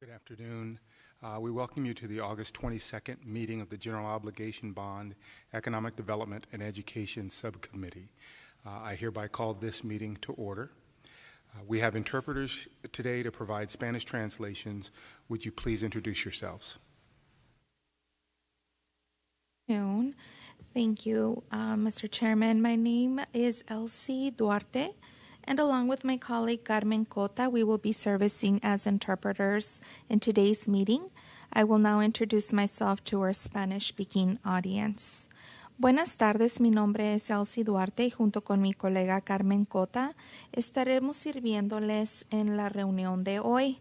Good afternoon. We welcome you to the August 22nd meeting of the General Obligation Bond, Economic Development, and Education Subcommittee. I hereby call this meeting to order. We have interpreters today to provide Spanish translations. Would you please introduce yourselves? Thank you, Mr. Chairman. My name is Elsie Duarte, and along with my colleague Carmen Cota, we will be servicing as interpreters in today's meeting. I will now introduce myself to our Spanish-speaking audience. Buenas tardes, mi nombre es Elsie Duarte y junto con mi colega Carmen Cota estaremos sirviéndoles en la reunión de hoy.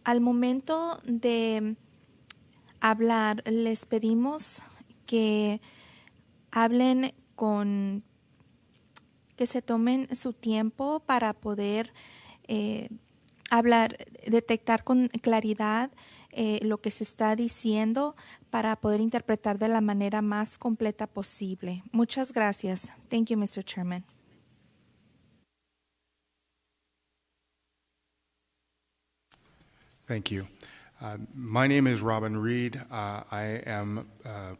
Al momento de hablar, les pedimos que hablen que se tomen su tiempo para poder hablar, detectar con claridad lo que se está diciendo para poder interpretar de la manera más completa posible. Muchas gracias. Thank you, Mr. Chairman. Thank you. My name is Robin Reed. I am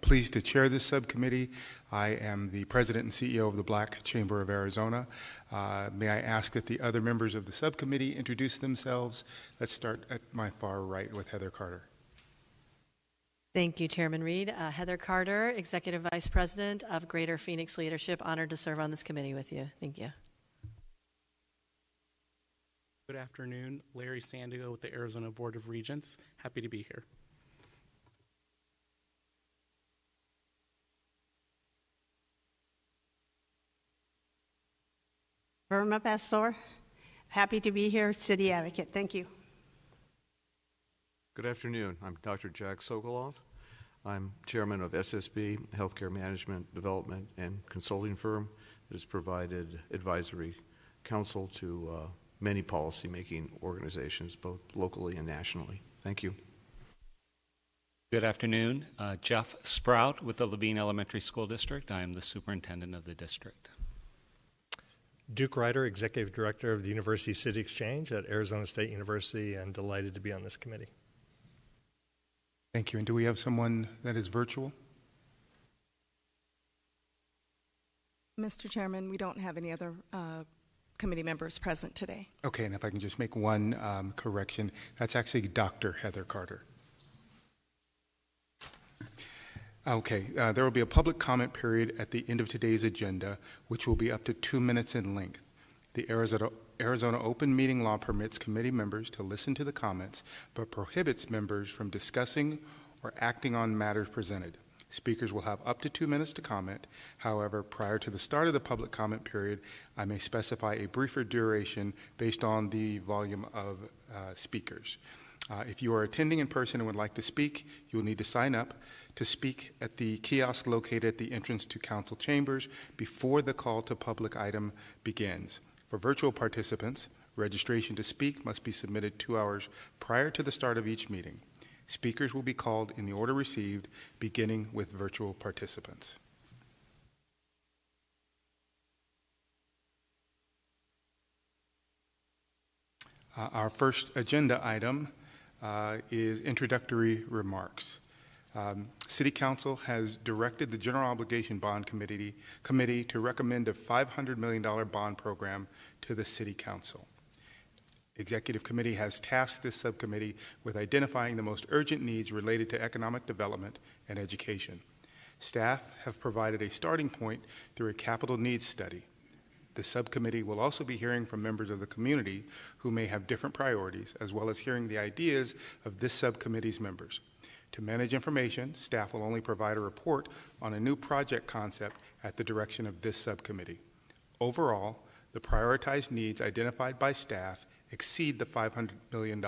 pleased to chair this subcommittee. I am the president and CEO of the Black Chamber of Arizona. May I ask that the other members of the subcommittee introduce themselves? Let's start at my far right with Heather Carter. Thank you, Chairman Reed. Heather Carter, Executive Vice President of Greater Phoenix Leadership. Honored to serve on this committee with you. Thank you. Good afternoon, Larry Sandigo with the Arizona Board of Regents. Happy to be here. Verma Pastor, happy to be here, City Advocate. Thank you. Good afternoon. I'm Dr. Jack Sokoloff. I'm chairman of SSB, Healthcare Management Development and Consulting firm that has provided advisory counsel to many policy-making organizations, both locally and nationally. Thank you. Good afternoon. Jeff Sprout with the Levine Elementary School District. I am the superintendent of the district. Duke Ryder, Executive Director of the University City Exchange at Arizona State University, and delighted to be on this committee. Thank you. And do we have someone that is virtual? Mr. Chairman, we don't have any other committee members present today. Okay, and if I can just make one correction, that's actually Dr. Heather Carter. Okay, there will be a public comment period at the end of today's agenda, which will be up to 2 minutes in length. The Arizona open meeting law permits committee members to listen to the comments, but prohibits members from discussing or acting on matters presented. Speakers will have up to 2 minutes to comment. However, prior to the start of the public comment period, I may specify a briefer duration based on the volume of speakers. If you are attending in person and would like to speak, you will need to sign up to speak at the kiosk located at the entrance to council chambers before the call to public item begins. For virtual participants, registration to speak must be submitted 2 hours prior to the start of each meeting. Speakers will be called in the order received, beginning with virtual participants. Our first agenda item is introductory remarks. City Council has directed the General Obligation Bond Committee to recommend a $500 million bond program to the City Council. Executive Committee has tasked this subcommittee with identifying the most urgent needs related to economic development and education. Staff have provided a starting point through a capital needs study. The subcommittee will also be hearing from members of the community who may have different priorities, as well as hearing the ideas of this subcommittee's members. To manage information, staff will only provide a report on a new project concept at the direction of this subcommittee. Overall, the prioritized needs identified by staff exceed the $500 million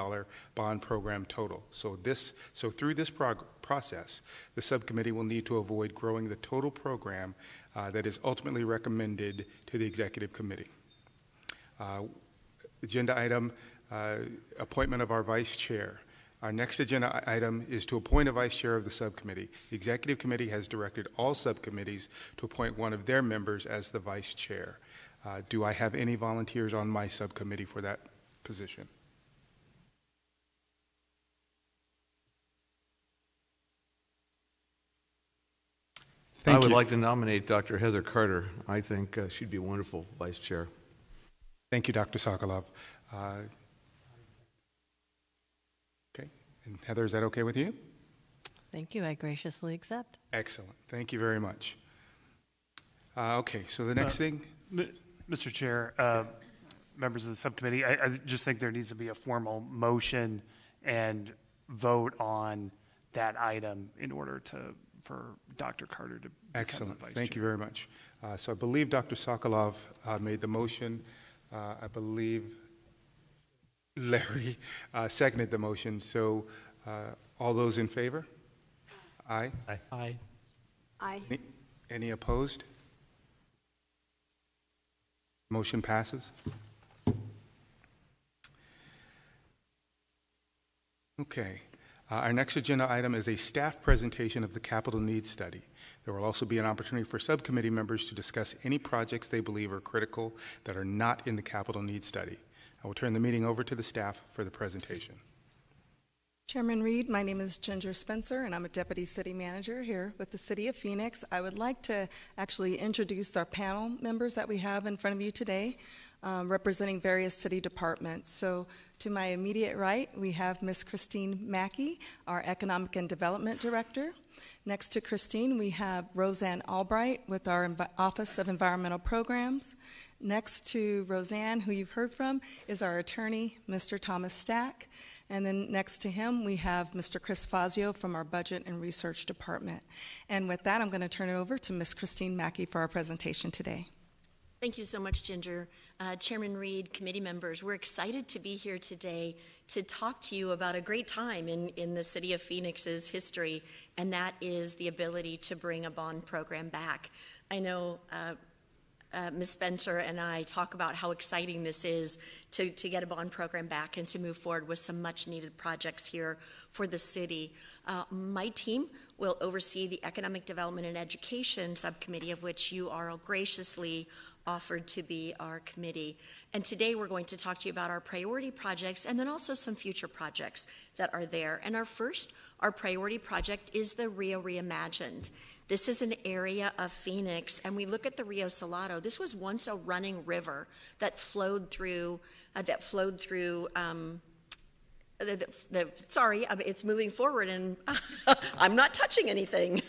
bond program total. So through this process, the subcommittee will need to avoid growing the total program that is ultimately recommended to the executive committee. Agenda item, appointment of our vice chair. Our next agenda item is to appoint a vice chair of the subcommittee. The executive committee has directed all subcommittees to appoint one of their members as the vice chair. Do I have any volunteers on my subcommittee for that position? Thank I would you. like to nominate Dr. Heather Carter. I think she'd be a wonderful vice chair. Thank you, Dr. Sokolov. Okay, and Heather, is that okay with you? Thank you. I graciously accept. Excellent. Thank you very much. Okay, so the next thing. Mr. Chair, members of the subcommittee, I just think there needs to be a formal motion and vote on that item in order for Dr. Carter to become Excellent. the vice Thank chair. you very much. So I believe Dr. Sokolov made the motion. I believe Larry seconded the motion. So all those in favor? Aye. Aye. Aye. Any opposed? Motion passes. Okay. Our next agenda item is a staff presentation of the capital needs study. There will also be an opportunity for subcommittee members to discuss any projects they believe are critical that are not in the capital needs study. I will turn the meeting over to the staff for the presentation. Chairman Reed, my name is Ginger Spencer, and I'm a Deputy City Manager here with the City of Phoenix. I would like to actually introduce our panel members that we have in front of you today, representing various city departments. So to my immediate right, we have Ms. Christine Mackey, our Economic and Development Director. Next to Christine, we have Roseanne Albright with our Office of Environmental Programs. Next to Roseanne, who you've heard from, is our attorney, Mr. Thomas Stack. And then next to him, we have Mr. Chris Fazio from our Budget and Research Department. And with that, I'm going to turn it over to Ms. Christine Mackey for our presentation today. Thank you so much, Ginger. Chairman Reed, committee members, we're excited to be here today to talk to you about a great time in the City of Phoenix's history, and that is the ability to bring a bond program back. I know Ms. Spencer and I talk about how exciting this is to get a bond program back and to move forward with some much needed projects here for the city. My team will oversee the Economic Development and Education Subcommittee, of which you are graciously offered to be our committee. And today we're going to talk to you about our priority projects and then also some future projects that are there. And our priority project is the Rio Reimagined. This is an area of Phoenix, and we look at the Rio Salado. This was once a running river that flowed through. Sorry, it's moving forward, and I'm not touching anything.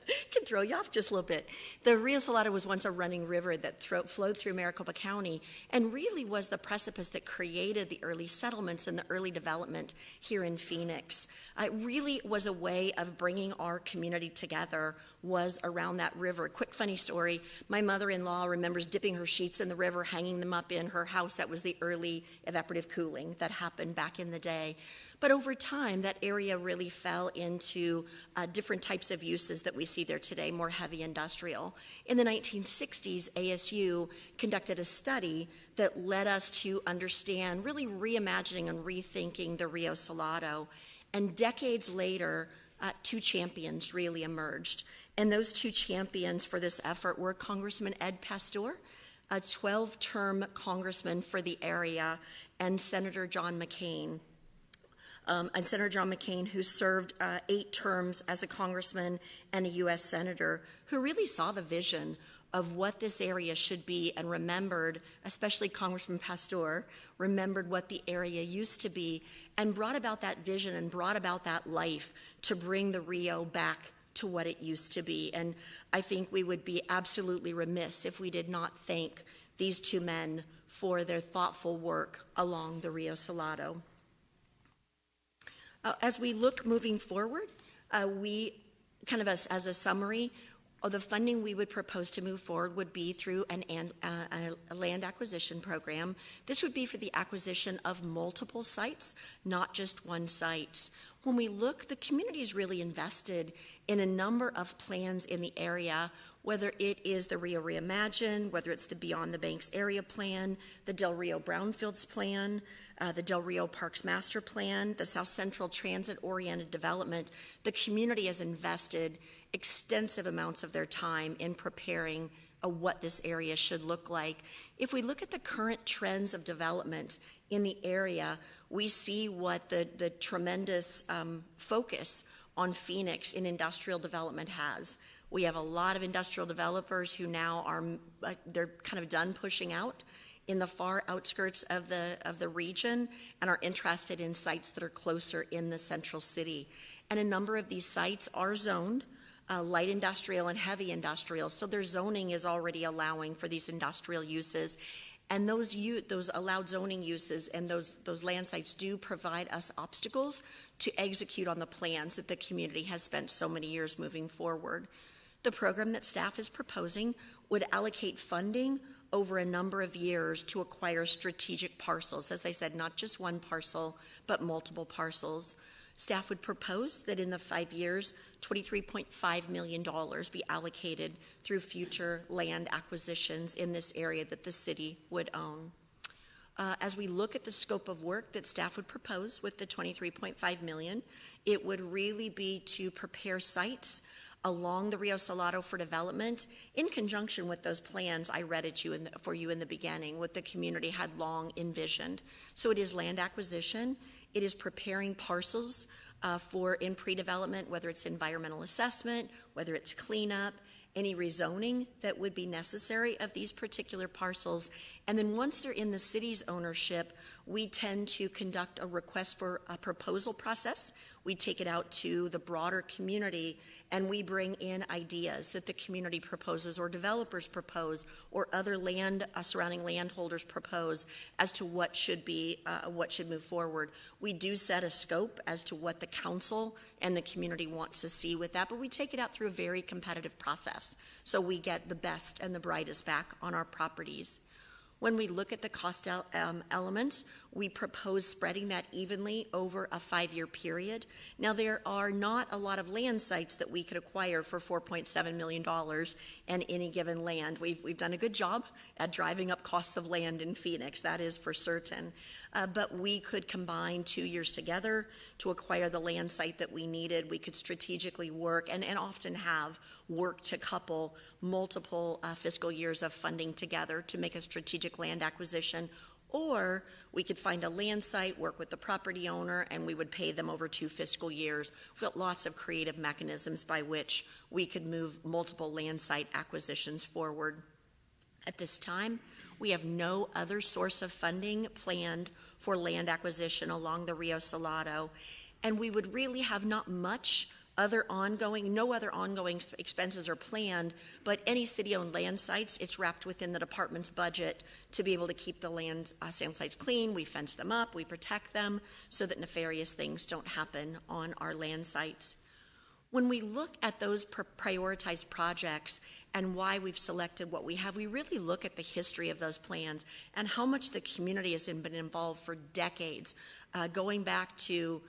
It can throw you off just a little bit. The Rio Salado was once a running river that flowed through Maricopa County and really was the precipice that created the early settlements and the early development here in Phoenix. It really was a way of bringing our community together, was around that river. Quick funny story, my mother-in-law remembers dipping her sheets in the river, hanging them up in her house. That was the early evaporative cooling that happened back in the day. But over time, that area really fell into different types of uses that we see there today, more heavy industrial. In the 1960s, ASU conducted a study that led us to understand, really reimagining and rethinking the Rio Salado. And decades later, two champions really emerged. And those two champions for this effort were Congressman Ed Pastor, a 12-term congressman for the area, and Senator John McCain. Who served 8 terms as a congressman and a U.S. senator, who really saw the vision of what this area should be and remembered, especially Congressman Pastor, remembered what the area used to be and brought about that vision and brought about that life to bring the Rio back to what it used to be. And I think we would be absolutely remiss if we did not thank these two men for their thoughtful work along the Rio Salado. As we look moving forward, we kind of as a summary, the funding we would propose to move forward would be through a land acquisition program. This would be for the acquisition of multiple sites, not just one site. When we look, the community is really invested in a number of plans in the area, whether it is the Rio Reimagined, whether it's the Beyond the Banks Area Plan, the Del Rio Brownfields Plan, the Del Rio Parks Master Plan, the South Central Transit-Oriented Development. The community has invested extensive amounts of their time in preparing what this area should look like. If we look at the current trends of development in the area, we see what the tremendous focus on Phoenix in industrial development has. We have a lot of industrial developers who now are, they're kind of done pushing out in the far outskirts of the region and are interested in sites that are closer in the central city. And a number of these sites are zoned light industrial and heavy industrial, so their zoning is already allowing for these industrial uses. And those allowed zoning uses and those land sites do provide us obstacles to execute on the plans that the community has spent so many years moving forward. The program that staff is proposing would allocate funding over a number of years to acquire strategic parcels. As I said, not just one parcel, but multiple parcels. Staff would propose that in the 5 years, $23.5 million be allocated through future land acquisitions in this area that the city would own. As we look at the scope of work that staff would propose with the $23.5 million, it would really be to prepare sites along the Rio Salado for development in conjunction with those plans I read at you for you in the beginning, what the community had long envisioned. So it is land acquisition, it is preparing parcels in pre-development, whether it's environmental assessment, whether it's cleanup, any rezoning that would be necessary of these particular parcels. And then once they're in the city's ownership, we tend to conduct a request for a proposal process. We take it out to the broader community and we bring in ideas that the community proposes or developers propose or other surrounding landholders propose as to what should move forward. We do set a scope as to what the council and the community wants to see with that, but we take it out through a very competitive process so we get the best and the brightest back on our properties. When we look at the cost elements, we propose spreading that evenly over a 5-year period. Now, there are not a lot of land sites that we could acquire for $4.7 million in any given land. We've done a good job at driving up costs of land in Phoenix, that is for certain. But we could combine 2 years together to acquire the land site that we needed. We could strategically work and often have worked to couple multiple fiscal years of funding together to make a strategic land acquisition. Or we could find a land site, work with the property owner, and we would pay them over 2 fiscal years. We've got lots of creative mechanisms by which we could move multiple land site acquisitions forward. At this time, we have no other source of funding planned for land acquisition along the Rio Salado, and we would really have not much no other ongoing expenses are planned, but any city-owned land sites, it's wrapped within the department's budget to be able to keep the land sites clean. We fence them up, we protect them so that nefarious things don't happen on our land sites. When we look at those prioritized projects and why we've selected what we have, we really look at the history of those plans and how much the community has been involved for decades, going back to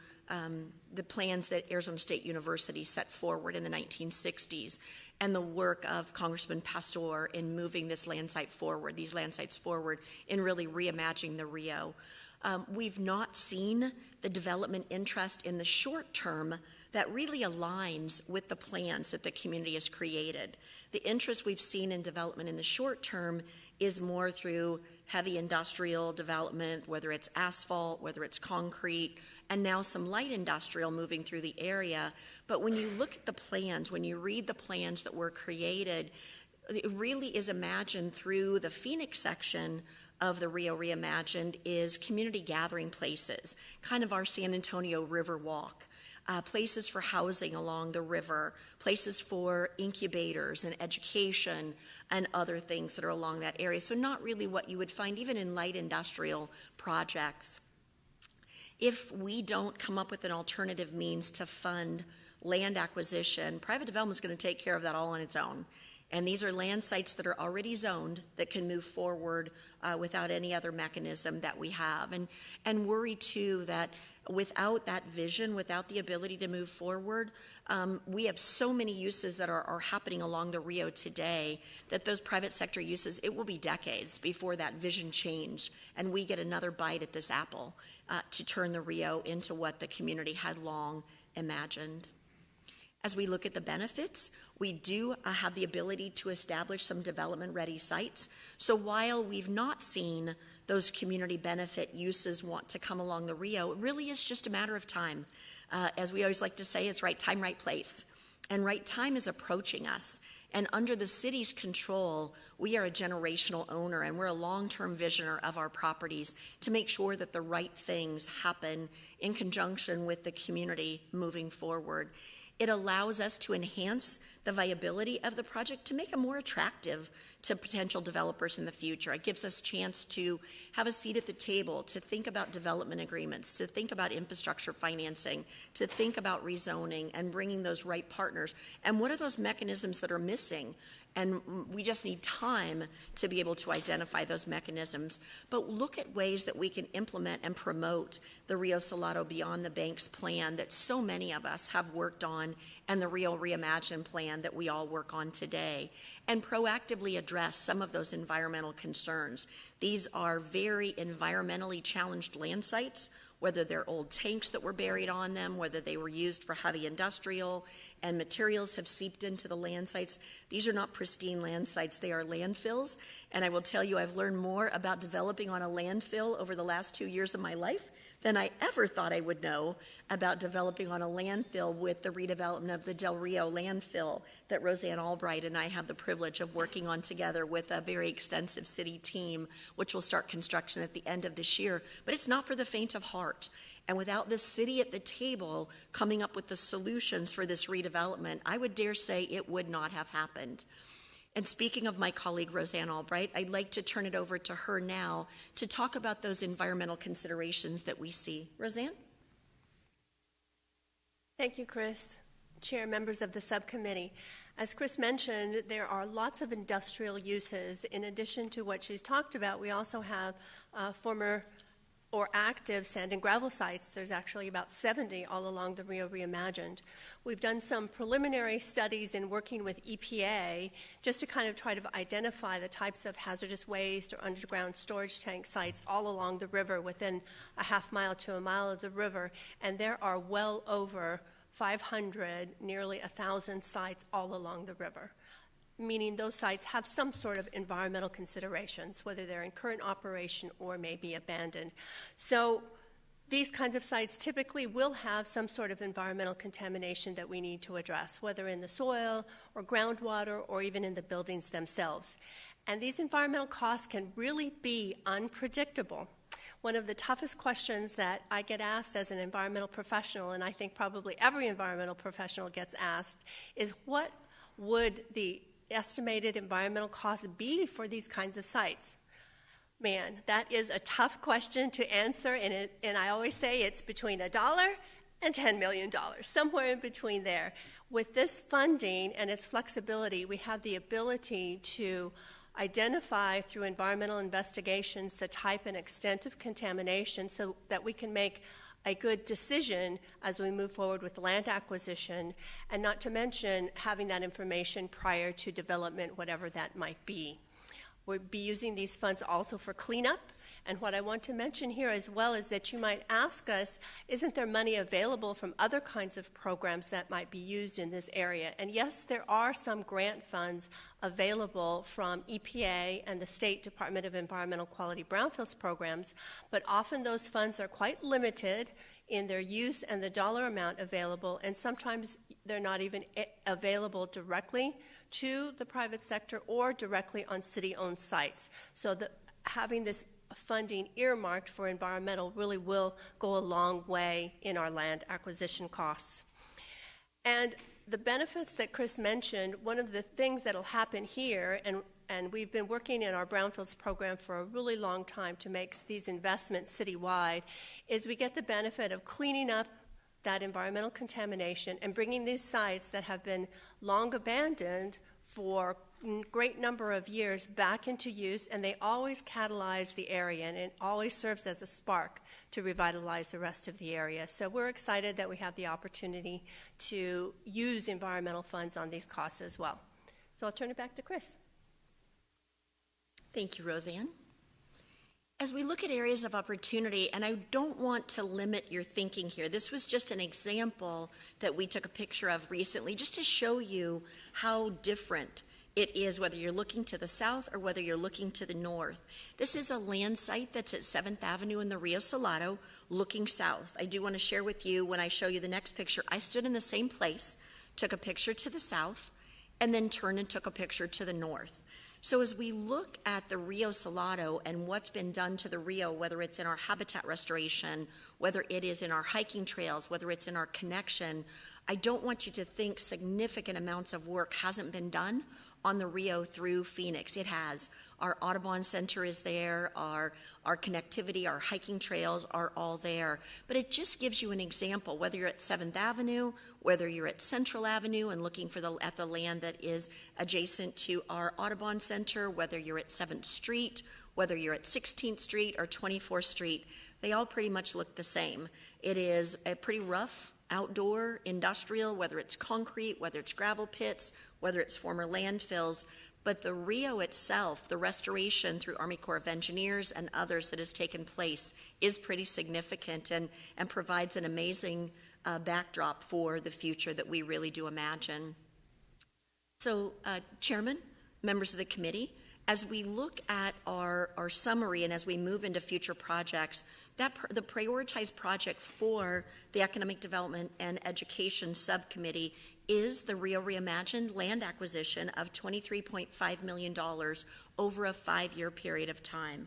the plans that Arizona State University set forward in the 1960s and the work of Congressman Pastor in moving these land sites forward in really reimagining the Rio. We've not seen the development interest in the short term that really aligns with the plans that the community has created. The interest we've seen in development in the short term is more through heavy industrial development, whether it's asphalt, whether it's concrete, and now some light industrial moving through the area. But when you look at the plans, when you read the plans that were created, it really is imagined through the Phoenix section of the Rio Reimagined is community gathering places, kind of our San Antonio River Walk. Places for housing along the river, places for incubators and education and other things that are along that area. So not really what you would find even in light industrial projects. If we don't come up with an alternative means to fund land acquisition, private development is going to take care of that all on its own. And these are land sites that are already zoned that can move forward without any other mechanism that we have. And worry too that without that vision, without the ability to move forward, we have so many uses that are happening along the Rio today that those private sector uses, it will be decades before that vision change and we get another bite at this apple to turn the Rio into what the community had long imagined. As we look at the benefits, we do have the ability to establish some development-ready sites. So while we've not seen those community benefit uses want to come along the Rio, it really is just a matter of time. As we always like to say, it's right time, right place. And right time is approaching us. And under the city's control, we are a generational owner and we're a long-term visioner of our properties to make sure that the right things happen in conjunction with the community moving forward. It allows us to enhance the viability of the project to make it more attractive to potential developers in the future. It gives us a chance to have a seat at the table, to think about development agreements, to think about infrastructure financing, to think about rezoning and bringing those right partners. And what are those mechanisms that are missing? And we just need time to be able to identify those mechanisms. But look at ways that we can implement and promote the Rio Salado Beyond the Banks plan that so many of us have worked on, and the Rio Reimagine plan that we all work on today, and proactively address some of those environmental concerns. These are very environmentally challenged land sites, whether they're old tanks that were buried on them, whether they were used for heavy industrial, and materials have seeped into the land sites. These are not pristine land sites, they are landfills. And I will tell you, I've learned more about developing on a landfill over the last 2 years of my life than I ever thought I would know about developing on a landfill with the redevelopment of the Del Rio landfill that Roseanne Albright and I have the privilege of working on together with a very extensive city team, which will start construction at the end of this year. But it's not for the faint of heart. And without the city at the table coming up with the solutions for this redevelopment, I would dare say it would not have happened. And speaking of my colleague Roseanne Albright, I'd like to turn it over to her now to talk about those environmental considerations that we see. Roseanne? Thank you, Chris. Chair, members of the subcommittee. As Chris mentioned, there are lots of industrial uses. In addition to what she's talked about, we also have former or active sand and gravel sites. There's actually about 70 all along the Rio Reimagined. We've done some preliminary studies in working with EPA just to kind of try to identify the types of hazardous waste or underground storage tank sites all along the river within a half mile to a mile of the river. And there are well over 500, nearly 1,000 sites all along the river, meaning those sites have some sort of environmental considerations, whether they're in current operation or may be abandoned. So these kinds of sites typically will have some sort of environmental contamination that we need to address, whether in the soil or groundwater or even in the buildings themselves. And these environmental costs can really be unpredictable. One of the toughest questions that I get asked as an environmental professional, and I think probably every environmental professional gets asked, is what would the estimated environmental costs be for these kinds of sites? Man, that is a tough question to answer, and I always say it's between $1 and $10 million, somewhere in between there. With this funding and its flexibility, we have the ability to identify through environmental investigations the type and extent of contamination so that we can make a good decision as we move forward with land acquisition, and not to mention having that information prior to development, whatever that might be. We'll be using these funds also for cleanup. And what I want to mention here as well is that you might ask us, isn't there money available from other kinds of programs that might be used in this area? And yes, there are some grant funds available from EPA and the State Department of Environmental Quality Brownfields programs, but often those funds are quite limited in their use and the dollar amount available, and sometimes they're not even available directly to the private sector or directly on city-owned sites. So having this funding earmarked for environmental really will go a long way in our land acquisition costs. And the benefits that Chris mentioned, one of the things that will happen here, and we've been working in our Brownfields program for a really long time to make these investments citywide, is we get the benefit of cleaning up that environmental contamination and bringing these sites that have been long abandoned for a great number of years back into use, and they always catalyze the area, and it always serves as a spark to revitalize the rest of the area. So we're excited that we have the opportunity to use environmental funds on these costs as well. So I'll turn it back to Chris. Thank you, Roseanne. As we look at areas of opportunity, and I don't want to limit your thinking here, this was just an example that we took a picture of recently just to show you how different it is whether you're looking to the south or whether you're looking to the north. This is a land site that's at 7th Avenue in the Rio Salado looking south. I do want to share with you, when I show you the next picture, I stood in the same place took a picture to the south, and then turned and took a picture to the north. So as we look at the Rio Salado and what's been done to the Rio, whether it's in our habitat restoration, whether it is in our hiking trails, whether it's in our connection, I don't want you to think significant amounts of work hasn't been done on the Rio through Phoenix. It has. Our Audubon Center is there, our connectivity, our hiking trails are all there. But it just gives you an example, whether you're at 7th Avenue, whether you're at Central Avenue and looking for at the land that is adjacent to our Audubon Center, whether you're at 7th Street, whether you're at 16th Street or 24th Street, they all pretty much look the same. It is a pretty rough outdoor industrial, whether it's concrete, whether it's gravel pits, whether it's former landfills. But the Rio itself, the restoration through Army Corps of Engineers and others that has taken place is pretty significant and provides an amazing backdrop for the future that we really do imagine. So, Chairman, members of the committee, as we look at our summary and as we move into future projects, the prioritized project for the Economic Development and Education Subcommittee is the Rio Reimagined land acquisition of $23.5 million over a 5-year period of time.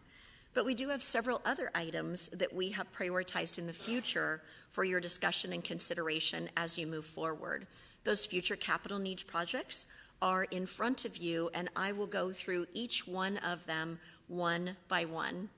But we do have several other items that we have prioritized in the future for your discussion and consideration as you move forward. Those future capital needs projects are in front of you, and I will go through each one of them one by one.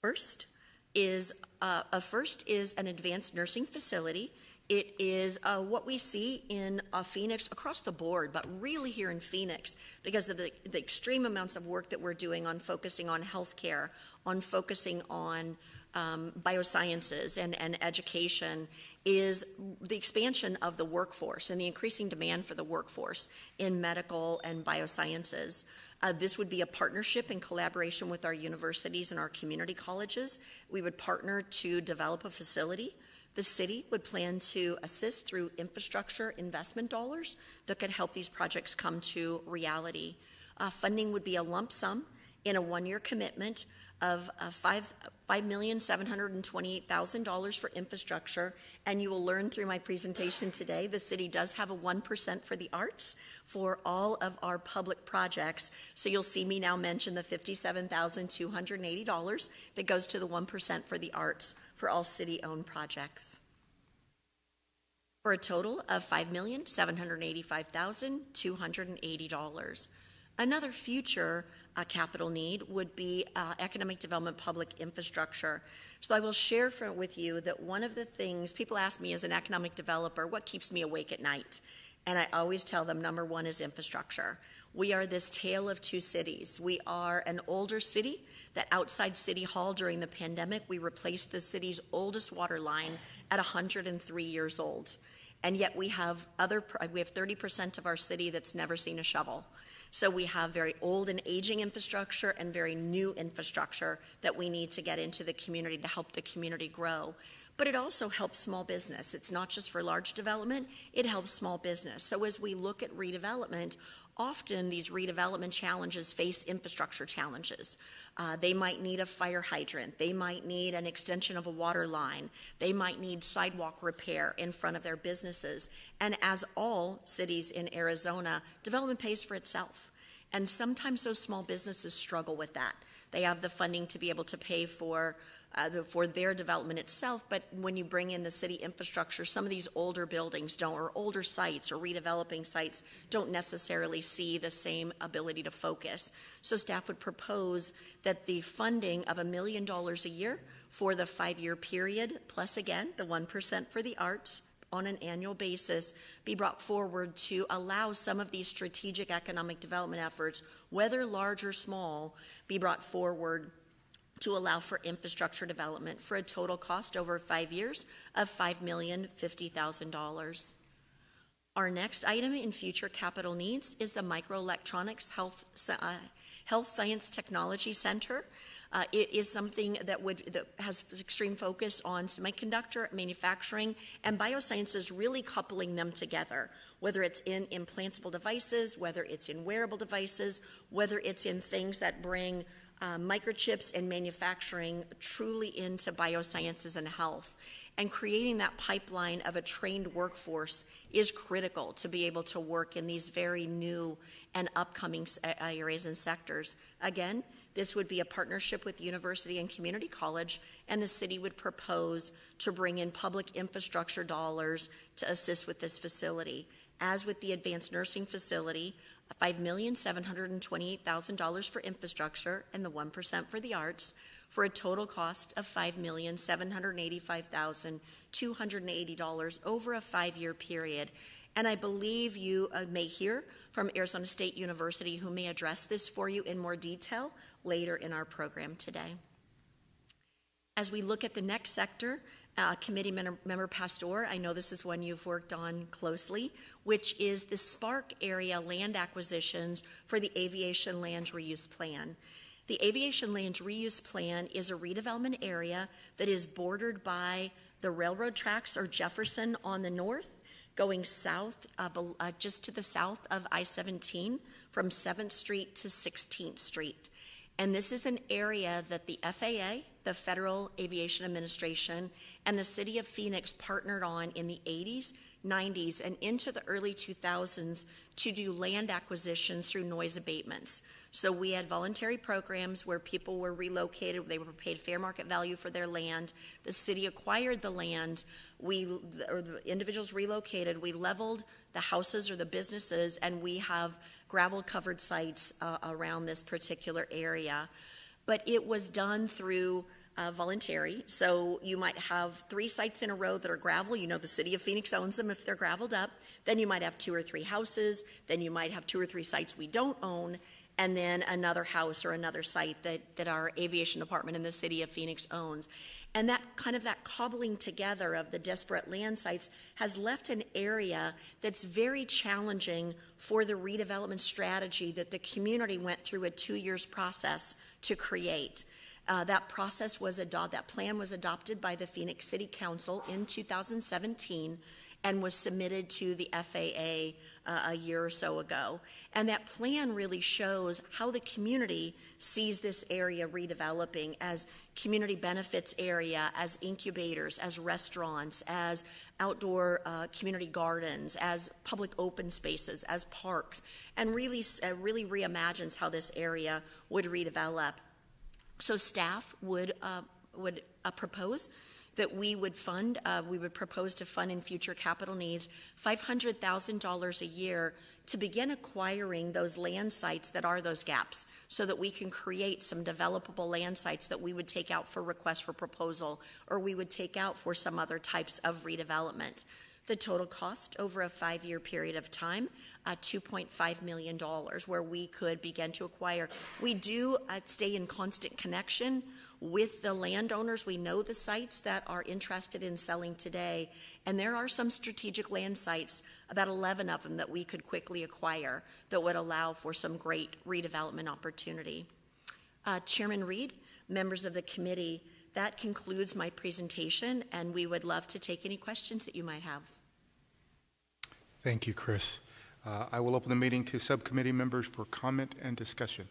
First is an advanced nursing facility. It is what we see in Phoenix across the board, but really here in Phoenix because of the extreme amounts of work that we're doing on focusing on healthcare, on focusing on biosciences and education, is the expansion of the workforce and the increasing demand for the workforce in medical and biosciences. This would be a partnership in collaboration with our universities and our community colleges. We would partner to develop a facility. The city would plan to assist through infrastructure investment dollars that could help these projects come to reality. Funding would be a lump sum in a 1-year commitment of $5,728,000 for infrastructure, and you will learn through my presentation today the city does have a 1% for the arts for all of our public projects. So you'll see me now mention the $57,280 that goes to the 1% for the arts for all city-owned projects, for a total of $5,785,280. Another future capital need would be economic development public infrastructure. So I will share with you that one of the things people ask me as an economic developer, what keeps me awake at night? And I always tell them number one is infrastructure. We are this tale of two cities. We are an older city that outside City Hall during the pandemic, we replaced the city's oldest water line at 103 years old. And yet we have 30% of our city that's never seen a shovel. So we have very old and aging infrastructure and very new infrastructure that we need to get into the community to help the community grow. But it also helps small business. It's not just for large development, it helps small business. So as we look at redevelopment, often these redevelopment challenges face infrastructure challenges. They might need a fire hydrant. They might need an extension of a water line. They might need sidewalk repair in front of their businesses. And as all cities in Arizona, development pays for itself. And sometimes those small businesses struggle with that. They have the funding to be able to pay for their development itself, but when you bring in the city infrastructure, some of these older buildings don't, or older sites or redeveloping sites don't necessarily see the same ability to focus. So staff would propose that the funding of $1 million a year for the 5-year period, plus again, the 1% for the arts on an annual basis, be brought forward to allow some of these strategic economic development efforts, whether large or small, be brought forward to allow for infrastructure development for a total cost over 5 years of $5,050,000. Our next item in future capital needs is the Microelectronics Health Science Technology Center. It is something that has extreme focus on semiconductor manufacturing and biosciences, really coupling them together, whether it's in implantable devices, whether it's in wearable devices, whether it's in things that bring microchips and manufacturing truly into biosciences and health. And creating that pipeline of a trained workforce is critical to be able to work in these very new and upcoming areas and sectors. Again, this would be a partnership with University and Community College, and the city would propose to bring in public infrastructure dollars to assist with this facility. As with the advanced nursing facility, $5,728,000 for infrastructure and the 1% for the arts, for a total cost of $5,785,280 over a 5-year period. And I believe you may hear from Arizona State University, who may address this for you in more detail later in our program today. As we look at the next sector, Committee Member Pastor, I know this is one you've worked on closely, which is the Spark area land acquisitions for the Aviation Land Reuse Plan. The Aviation Land Reuse Plan is a redevelopment area that is bordered by the railroad tracks or Jefferson on the north, going south, just to the south of I-17 from 7th Street to 16th Street. And this is an area that the FAA, the Federal Aviation Administration, and the City of Phoenix partnered on in the 80s, 90s, and into the early 2000s to do land acquisitions through noise abatements. So we had voluntary programs where people were relocated, they were paid fair market value for their land. The city acquired the land, the individuals relocated, we leveled the houses or the businesses, and we have gravel-covered sites around this particular area. But it was done through voluntary. So you might have 3 sites in a row that are gravel. You know the City of Phoenix owns them if they're graveled up. Then you might have 2 or 3 houses. Then you might have 2 or 3 sites we don't own. And then another house or another site that our aviation department in the City of Phoenix owns. And that kind of that cobbling together of the disparate land sites has left an area that's very challenging for the redevelopment strategy that the community went through a 2 years process to create. That process was that plan was adopted by the Phoenix City Council in 2017 and was submitted to the FAA a year or so ago. And that plan really shows how the community sees this area redeveloping as community benefits area, as incubators, as restaurants, as outdoor community gardens, as public open spaces, as parks, and really reimagines how this area would redevelop. So staff would propose that we would propose to fund in future capital needs $500,000 a year to begin acquiring those land sites that are those gaps so that we can create some developable land sites that we would take out for request for proposal or we would take out for some other types of redevelopment. The total cost over a 5-year period of time, $2.5 million, where we could begin to acquire. We do stay in constant connection with the landowners. We know the sites that are interested in selling today, and there are some strategic land sites, about 11 of them, that we could quickly acquire that would allow for some great redevelopment opportunity. Chairman Reed, members of the committee, that concludes my presentation, and we would love to take any questions that you might have. Thank you, Chris. I will open the meeting to subcommittee members for comment and discussion.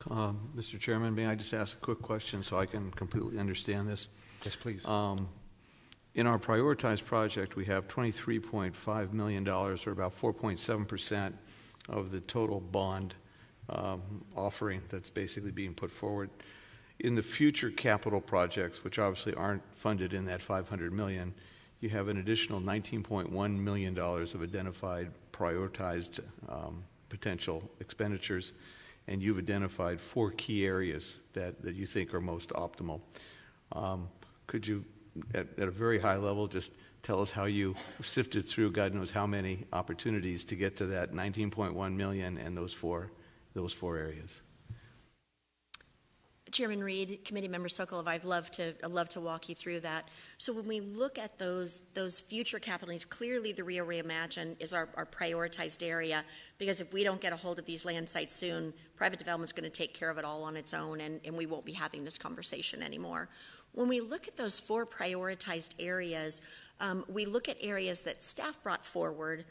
Mr. Chairman, may I just ask a quick question so I can completely understand this? Yes, please. In our prioritized project, we have $23.5 million, or about 4.7% of the total bond offering that's basically being put forward. In the future capital projects, which obviously aren't funded in that $500 million, you have an additional $19.1 million of identified prioritized potential expenditures, and you've identified 4 key areas that you think are most optimal. Could you, at a very high level, just tell us how you sifted through God knows how many opportunities to get to that $19.1 million and those four areas? Chairman Reed, Committee Member Sokolov, I'd love to walk you through that. So when we look at those future capital needs, clearly the Rio Reimagine is our prioritized area, because if we don't get a hold of these land sites soon, private development's going to take care of it all on its own, and we won't be having this conversation anymore. When we look at those 4 prioritized areas, we look at areas that staff brought forward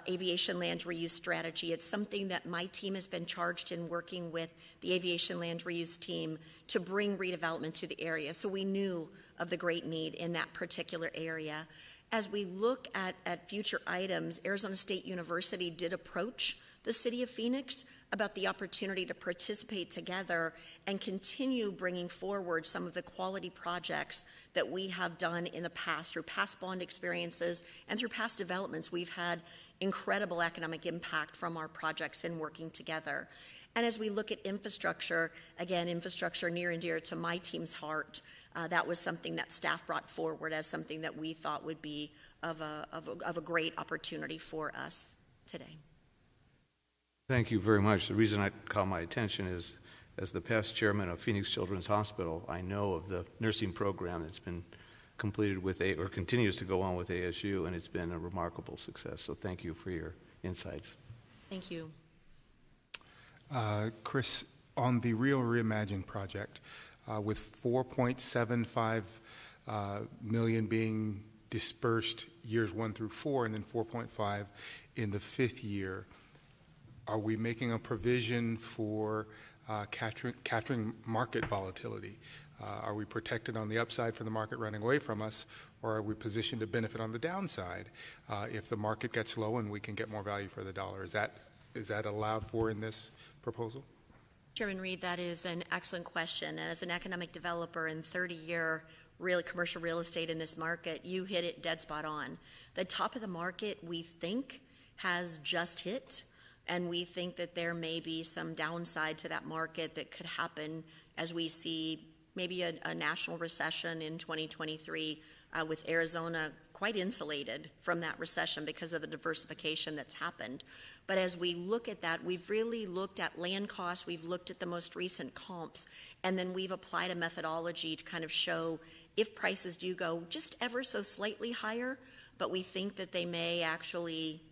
aviation land reuse strategy. It's something that my team has been charged in working with the aviation land reuse team to bring redevelopment to the area. So we knew of the great need in that particular area. As we look at future items, Arizona State University did approach the City of Phoenix about the opportunity to participate together and continue bringing forward some of the quality projects that we have done in the past through past bond experiences and through past developments. We've had incredible economic impact from our projects in working together. And as we look at infrastructure, again, infrastructure near and dear to my team's heart, that was something that staff brought forward as something that we thought would be of a great opportunity for us today. Thank you very much. The reason I call my attention is, as the past chairman of Phoenix Children's Hospital, I know of the nursing program that's been completed with or continues to go on with ASU, and it's been a remarkable success. So thank you for your insights. Thank you. Chris, on the Rio Reimagine project, with $4.75 million being dispersed years 1 through 4, and then 4.5 in the 5th year, are we making a provision for capturing market volatility? Are we protected on the upside from the market running away from us, or are we positioned to benefit on the downside if the market gets low and we can get more value for the dollar? Is that allowed for in this proposal? Chairman Reed, that is an excellent question. And as an economic developer in 30-year commercial real estate in this market, you hit it dead spot on. The top of the market, we think, has just hit. And we think that there may be some downside to that market that could happen as we see maybe a national recession in 2023 with Arizona quite insulated from that recession because of the diversification that's happened. But as we look at that, we've really looked at land costs, we've looked at the most recent comps, and then we've applied a methodology to kind of show if prices do go just ever so slightly higher, but we think that they may actually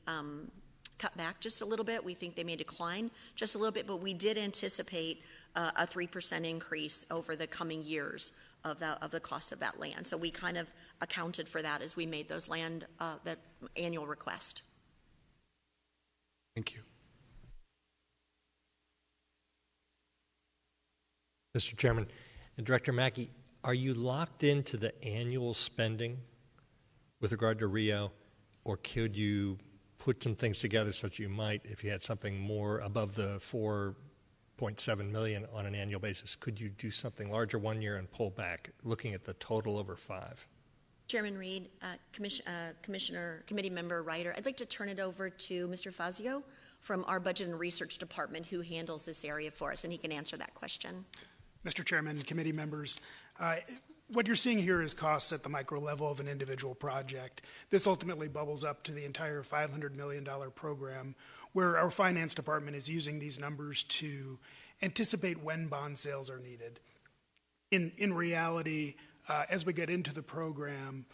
cut back just a little bit. We think they may decline just a little bit, but we did anticipate a 3% increase over the coming years of the cost of that land. So we kind of accounted for that as we made those that annual request. Thank you. Mr. Chairman, and Director Mackey, are you locked into the annual spending with regard to Rio, or could you put some things together such you might, if you had something more above the $4.7 million on an annual basis, could you do something larger 1 year and pull back, looking at the total over 5? Chairman Reed, Committee Member Ryder, I'd like to turn it over to Mr. Fazio from our Budget and Research Department, who handles this area for us, and he can answer that question. Mr. Chairman, committee members, what you're seeing here is costs at the micro level of an individual project. This ultimately bubbles up to the entire $500 million program, where our finance department is using these numbers to anticipate when bond sales are needed. In reality, as we get into the program,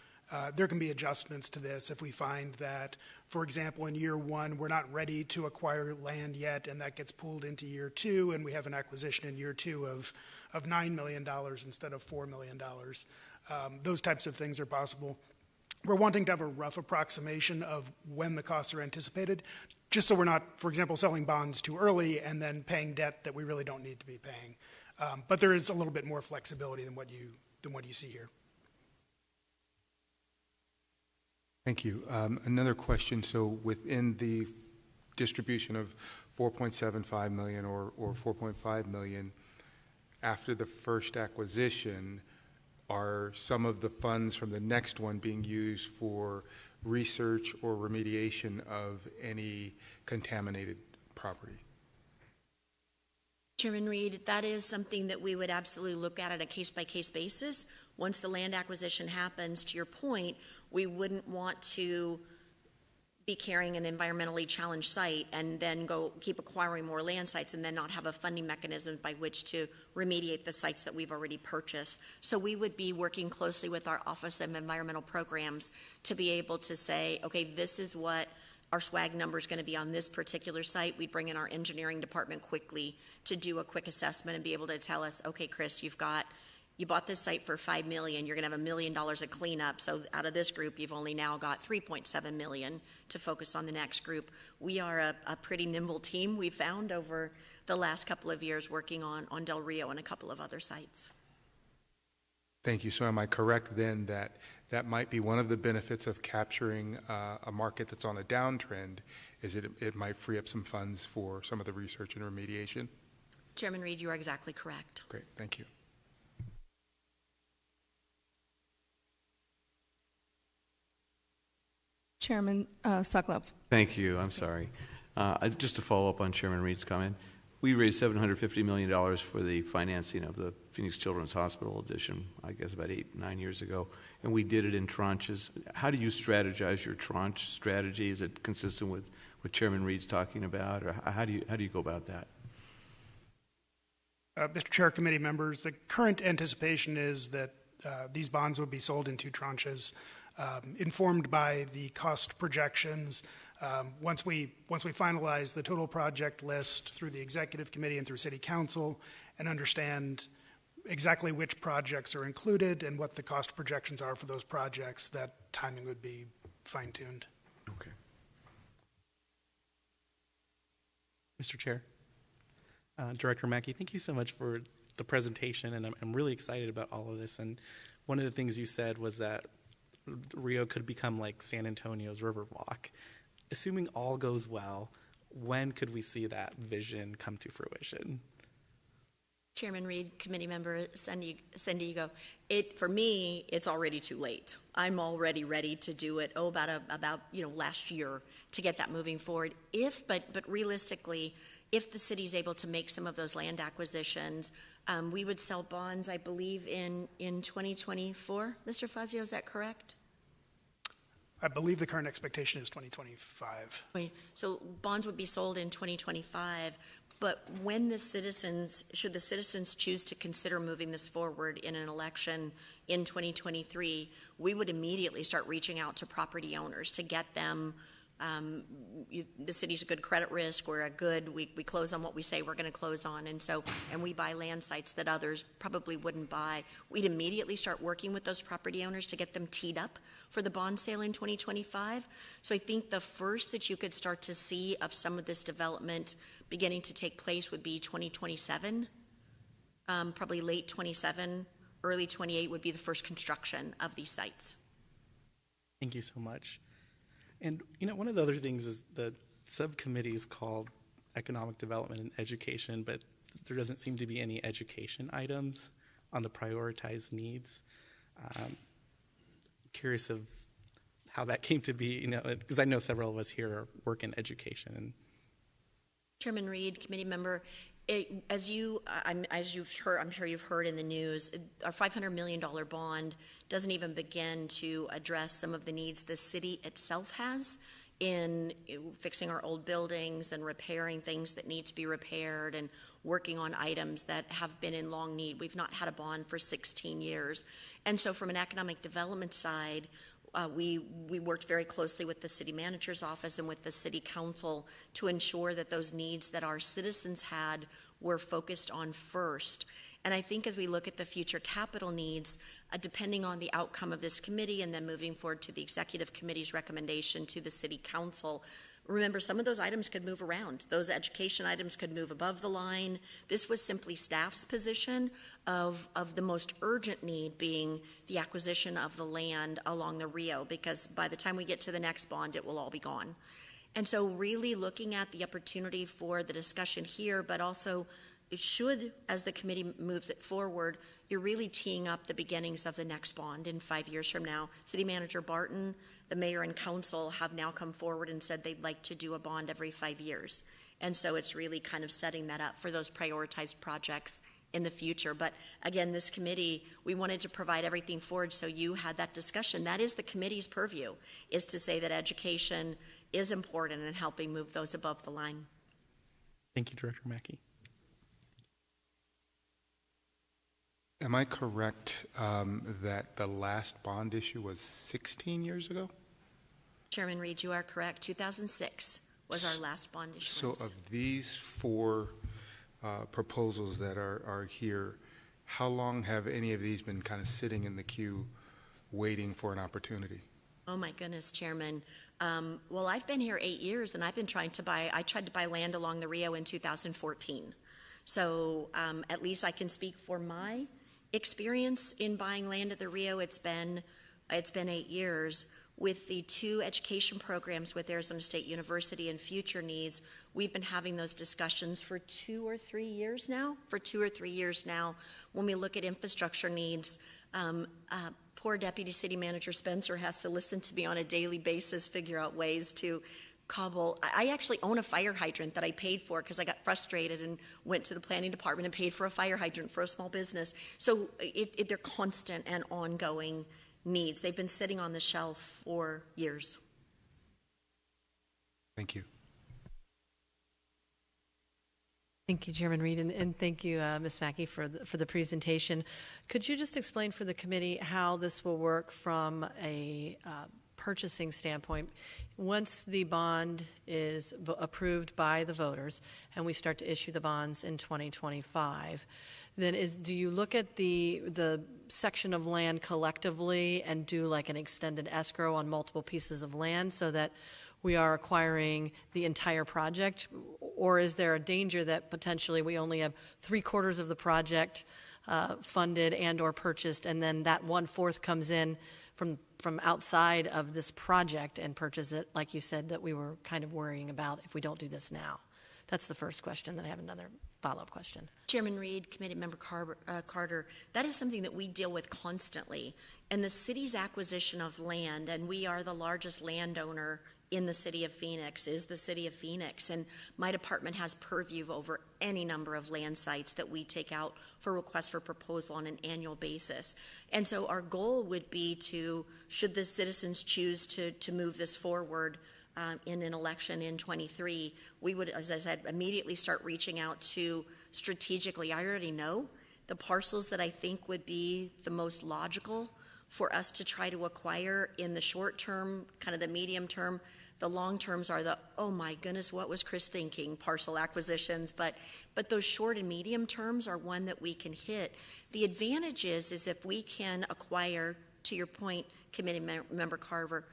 there can be adjustments to this if we find that, for example, in year 1, we're not ready to acquire land yet, and that gets pulled into year 2, and we have an acquisition in year 2 of $9 million instead of $4 million. Those types of things are possible. We're wanting to have a rough approximation of when the costs are anticipated, just so we're not, for example, selling bonds too early and then paying debt that we really don't need to be paying. But there is a little bit more flexibility than what you see here. Thank you. Another question. So within the distribution of $4.75 million or $4.5 million, after the first acquisition, are some of the funds from the next one being used for research or remediation of any contaminated property? Chairman Reed, that is something that we would absolutely look at a case-by-case basis. Once the land acquisition happens, to your point, we wouldn't want to be carrying an environmentally challenged site and then go keep acquiring more land sites and then not have a funding mechanism by which to remediate the sites that we've already purchased. So we would be working closely with our Office of Environmental Programs to be able to say, okay, this is what our swag number is going to be on this particular site. We'd bring in our engineering department quickly to do a quick assessment and be able to tell us, okay, Chris, you've got you bought this site for $5 million, you're going to have $1 million of cleanup. So out of this group, you've only now got $3.7 million to focus on the next group. We are a pretty nimble team, we found, over the last couple of years working on Del Rio and a couple of other sites. Thank you. So am I correct then that that might be one of the benefits of capturing a market that's on a downtrend, is it might free up some funds for some of the research and remediation? Chairman Reed, you are exactly correct. Great. Thank you. Chairman Sokolov. Thank you. I'm sorry. Just to follow up on Chairman Reed's comment, we raised $750 million for the financing of the Phoenix Children's Hospital addition, I guess about 8-9 years ago, and we did it in tranches. How do you strategize your tranche strategy? Is it consistent with what Chairman Reed's talking about, or how do you go about that? Mr. Chair, committee members, the current anticipation is that these bonds would be sold in 2 tranches, informed by the cost projections. Once we finalize the total project list through the executive committee and through city council and understand exactly which projects are included and what the cost projections are for those projects, that timing would be fine-tuned. Okay. Mr. Chair, Director Mackey, thank you so much for the presentation, and I'm really excited about all of this. And one of the things you said was that Rio could become like San Antonio's Riverwalk. Assuming all goes well, when could we see that vision come to fruition? Chairman Reed, committee member Sandiego, for me, it's already too late. I'm already ready to do it. About last year to get that moving forward. But realistically, if the city's able to make some of those land acquisitions, we would sell bonds, I believe, in 2024. Mr. Fazio, is that correct? I believe the current expectation is 2025. So bonds would be sold in 2025, but when should the citizens choose to consider moving this forward in an election in 2023, we would immediately start reaching out to property owners to get them. The city's a good credit risk. We close on what we say we're going to close on, and we buy land sites that others probably wouldn't buy. We'd immediately start working with those property owners to get them teed up for the bond sale in 2025. So I think the first that you could start to see of some of this development beginning to take place would be 2027, probably late 27, early 28 would be the first construction of these sites. Thank you so much. And, one of the other things is the subcommittee is called Economic Development and Education, but there doesn't seem to be any education items on the prioritized needs. Curious of how that came to be, because I know several of us here work in education. Chairman Reed, committee member, as you've heard, I'm sure you've heard in the news, our $500 million bond doesn't even begin to address some of the needs the city itself has in fixing our old buildings and repairing things that need to be repaired and working on items that have been in long need. We've not had a bond for 16 years. And so from an economic development side, we worked very closely with the city manager's office and with the city council to ensure that those needs that our citizens had were focused on first. And I think as we look at the future capital needs, depending on the outcome of this committee and then moving forward to the executive committee's recommendation to the city council, remember, some of those items could move around. Those education items could move above the line. This was simply staff's position of the most urgent need being the acquisition of the land along the Rio, because by the time we get to the next bond, it will all be gone. And so really looking at the opportunity for the discussion here, but also it should, as the committee moves it forward, you're really teeing up the beginnings of the next bond in 5 years from now. City Manager Barton, the mayor and council have now come forward and said they'd like to do a bond every 5 years. And so it's really kind of setting that up for those prioritized projects in the future. But again, this committee, we wanted to provide everything forward so you had that discussion. That is the committee's purview, is to say that education is important in helping move those above the line. Thank you, Director Mackey. Am I correct that the last bond issue was 16 years ago? Chairman Reed, you are correct. 2006 was our last bond issuance. So of these 4 proposals that are here, how long have any of these been kind of sitting in the queue waiting for an opportunity? Oh my goodness, Chairman. Well, I've been here 8 years, and I tried to buy land along the Rio in 2014. So at least I can speak for my experience in buying land at the Rio. It's been 8 years. With the 2 education programs with Arizona State University and Future Needs, we've been having those discussions for 2 or 3 years now. When we look at infrastructure needs, poor Deputy City Manager Spencer has to listen to me on a daily basis, figure out ways to cobble. I actually own a fire hydrant that I paid for because I got frustrated and went to the planning department and paid for a fire hydrant for a small business. So they're constant and ongoing needs. They've been sitting on the shelf for years. Thank you. Thank you, Chairman Reed, and thank you, Ms. Mackey, for the presentation. Could you just explain for the committee how this will work from a purchasing standpoint? Once the bond is approved by the voters and we start to issue the bonds in 2025, then do you look at the section of land collectively and do like an extended escrow on multiple pieces of land so that we are acquiring the entire project? Or is there a danger that potentially we only have 3/4 of the project funded and or purchased, and then that 1/4 comes in from outside of this project and purchase it, like you said, that we were kind of worrying about if we don't do this now? That's the first question. Then I have another follow-up question. Chairman Reed, Committee Member Carter, that is something that we deal with constantly. And the city's acquisition of land, and we are the largest landowner in the city of Phoenix, is the city of Phoenix. And my department has purview over any number of land sites that we take out for requests for proposal on an annual basis. And so our goal would be to, should the citizens choose to move this forward in an election in 23, we would, as I said, immediately start reaching out to strategically. I already know the parcels that I think would be the most logical for us to try to acquire in the short term, kind of the medium term. The long terms are the, oh my goodness, what was Chris thinking, parcel acquisitions. But those short and medium terms are one that we can hit. The advantage is if we can acquire, to your point, Committee Member Carter,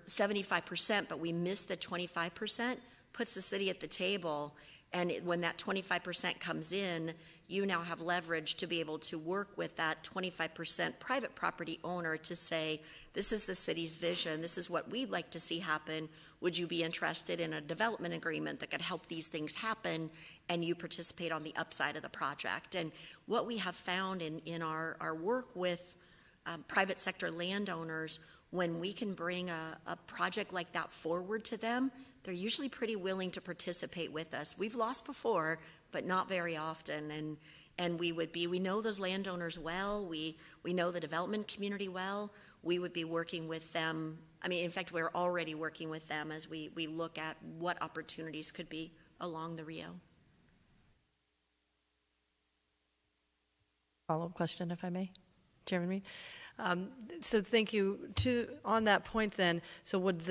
75%, but we miss the 25%, puts the city at the table. And when that 25% comes in, you now have leverage to be able to work with that 25% private property owner to say, this is the city's vision, this is what we'd like to see happen. Would you be interested in a development agreement that could help these things happen, and you participate on the upside of the project? And what we have found in our work with private sector landowners, when we can bring a project like that forward to them, they're usually pretty willing to participate with us. We've lost before, but not very often. And we know those landowners well. We know the development community well. We would be working with them. I mean, in fact, we're already working with them as we look at what opportunities could be along the Rio. Follow-up question, if I may, Chairman Reed. So thank you. On that point then, so would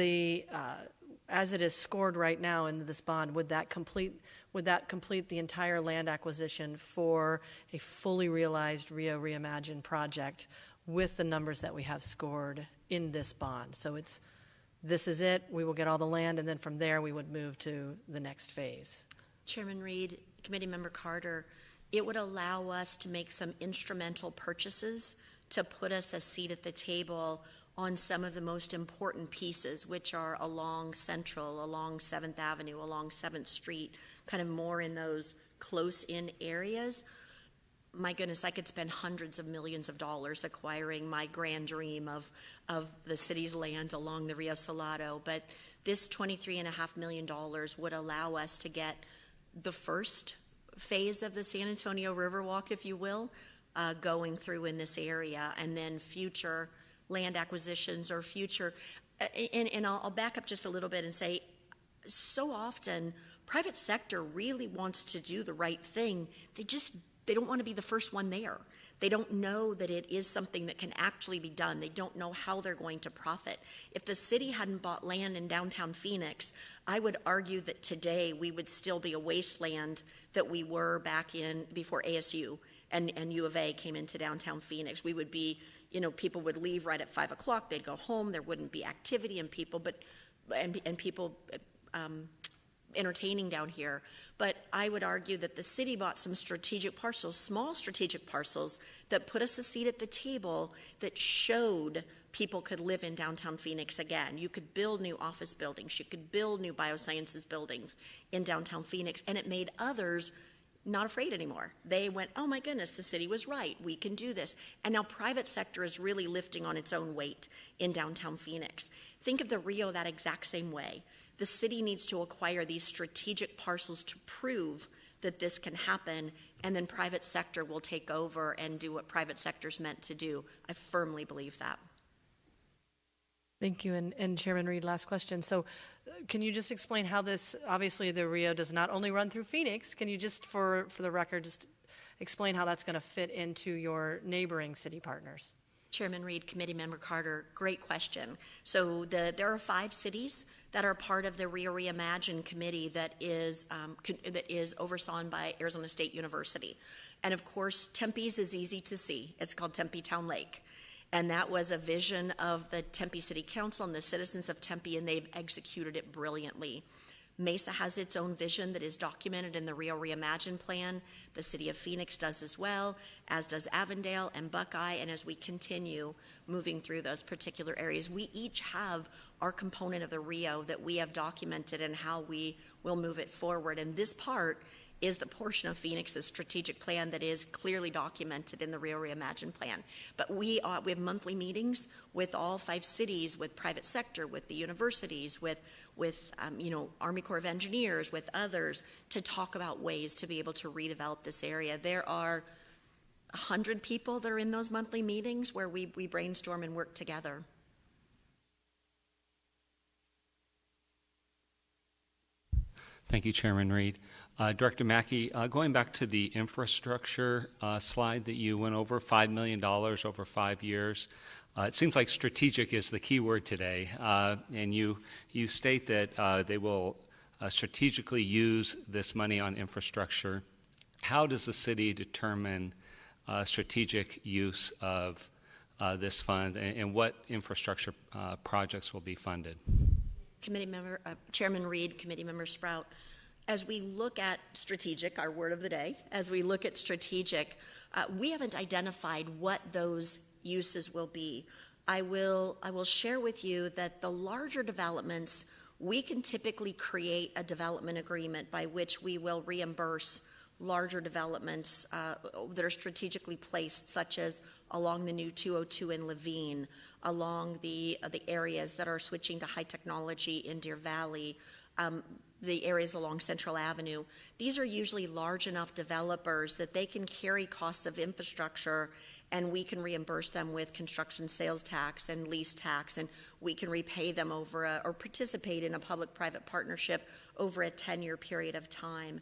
as it is scored right now in this bond, would that complete the entire land acquisition for a fully realized Rio Reimagined project with the numbers that we have scored in this bond? So this is it, we will get all the land, and then from there we would move to the next phase. Chairman Reed, Committee Member Carter, it would allow us to make some instrumental purchases to put us a seat at the table on some of the most important pieces, which are along Central, along 7th Avenue, along 7th Street, kind of more in those close-in areas. My goodness, I could spend hundreds of millions of dollars acquiring my grand dream of the city's land along the Rio Salado, but this $23.5 million would allow us to get the first phase of the San Antonio Riverwalk, if you will, going through in this area, and then future land acquisitions or future, and I'll back up just a little bit and say, so often private sector really wants to do the right thing. They don't want to be the first one there. They don't know that it is something that can actually be done. They don't know how they're going to profit. If the city hadn't bought land in downtown Phoenix, I would argue that today we would still be a wasteland that we were back in before ASU and U of A came into downtown Phoenix. We would be, people would leave right at 5 o'clock. They'd go home. There wouldn't be activity and people, people entertaining down here. But I would argue that the city bought some strategic parcels, small strategic parcels, that put us a seat at the table that showed people could live in downtown Phoenix again. You could build new office buildings. You could build new biosciences buildings in downtown Phoenix, and it made others not afraid anymore. They went, oh my goodness, the city was right. We can do this. And now private sector is really lifting on its own weight in downtown Phoenix. Think of the Rio that exact same way. The city needs to acquire these strategic parcels to prove that this can happen, and then private sector will take over and do what private sector's meant to do. I firmly believe that. Thank you. And Chairman Reed, last question. So can you just explain how this, obviously the Rio does not only run through Phoenix, can you just, for the record, just explain how that's going to fit into your neighboring city partners? Chairman Reed, Committee Member Carter, great question. So there are 5 cities that are part of the Rio Reimagine Committee that is overseen by Arizona State University. And of course, Tempe's is easy to see. It's called Tempe Town Lake. And that was a vision of the Tempe City Council and the citizens of Tempe, and they've executed it brilliantly. Mesa has its own vision that is documented in the Rio Reimagine plan. The city of Phoenix does as well, as does Avondale and Buckeye. And as we continue moving through those particular areas, we each have our component of the Rio that we have documented and how we will move it forward. And this part is the portion of Phoenix's strategic plan that is clearly documented in the Rio Reimagine plan. But we have monthly meetings with all 5 cities, with private sector, with the universities, with Army Corps of Engineers, with others, to talk about ways to be able to redevelop this area. There are 100 people that are in those monthly meetings where we brainstorm and work together. Thank you, Chairman Reed. Director Mackey, going back to the infrastructure slide that you went over, $5 million over 5 years, it seems like strategic is the key word today. And you state that they will strategically use this money on infrastructure. How does the city determine strategic use of this fund, and what infrastructure projects will be funded? Committee Member, Chairman Reed, Committee Member Sprout, as we look at strategic, our word of the day, as we look at strategic, we haven't identified what those uses will be. I will share with you that the larger developments, we can typically create a development agreement by which we will reimburse larger developments that are strategically placed, such as along the new 202 in Levine, along the areas that are switching to high technology in Deer Valley, the areas along Central Avenue. These are usually large enough developers that they can carry costs of infrastructure, and we can reimburse them with construction sales tax and lease tax, and we can repay them over or participate in a public-private partnership over a 10-year period of time.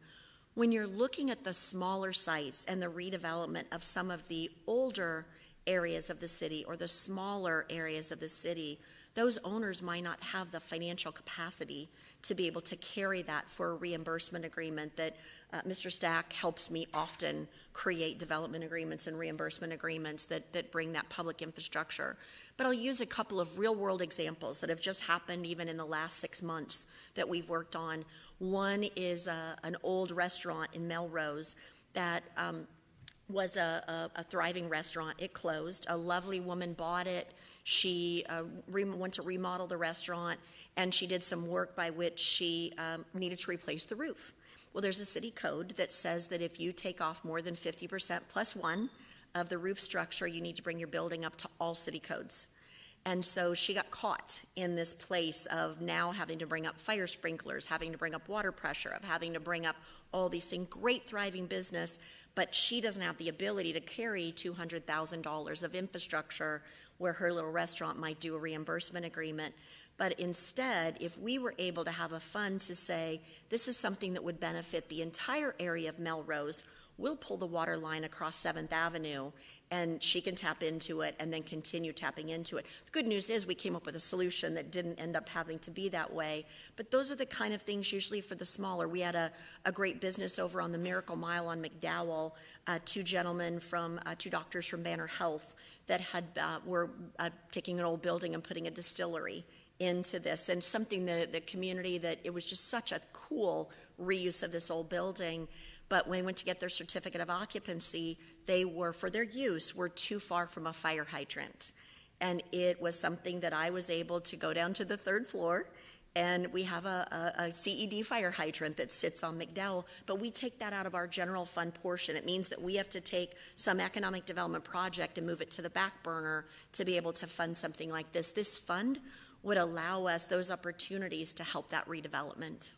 When you're looking at the smaller sites and the redevelopment of some of the older areas of the city or the smaller areas of the city, those owners might not have the financial capacity to be able to carry that for a reimbursement agreement that Mr. Stack helps me often create development agreements and reimbursement agreements that bring that public infrastructure. But I'll use a couple of real-world examples that have just happened even in the last 6 months that we've worked on. One is an old restaurant in Melrose that was a thriving restaurant. It closed. A lovely woman bought it. She went to remodel the restaurant, and she did some work by which she needed to replace the roof. Well, there's a city code that says that if you take off more than 50% plus 1 of the roof structure, you need to bring your building up to all city codes. And so she got caught in this place of now having to bring up fire sprinklers, having to bring up water pressure, of having to bring up all these things. Great, thriving business, but she doesn't have the ability to carry $200,000 of infrastructure where her little restaurant might do a reimbursement agreement. But instead, if we were able to have a fund to say, this is something that would benefit the entire area of Melrose, we'll pull the water line across 7th Avenue, and she can tap into it and then continue tapping into it. The good news is we came up with a solution that didn't end up having to be that way, but those are the kind of things usually for the smaller. We had a great business over on the Miracle Mile on McDowell, two doctors from Banner Health that were taking an old building and putting a distillery into this, and something the community that it was just such a cool reuse of this old building. But when they went to get their certificate of occupancy, they were, for their use, were too far from a fire hydrant. And it was something that I was able to go down to the third floor, and we have a CED fire hydrant that sits on McDowell, but we take that out of our general fund portion. It means that we have to take some economic development project and move it to the back burner to be able to fund something like this. This fund would allow us those opportunities to help that redevelopment.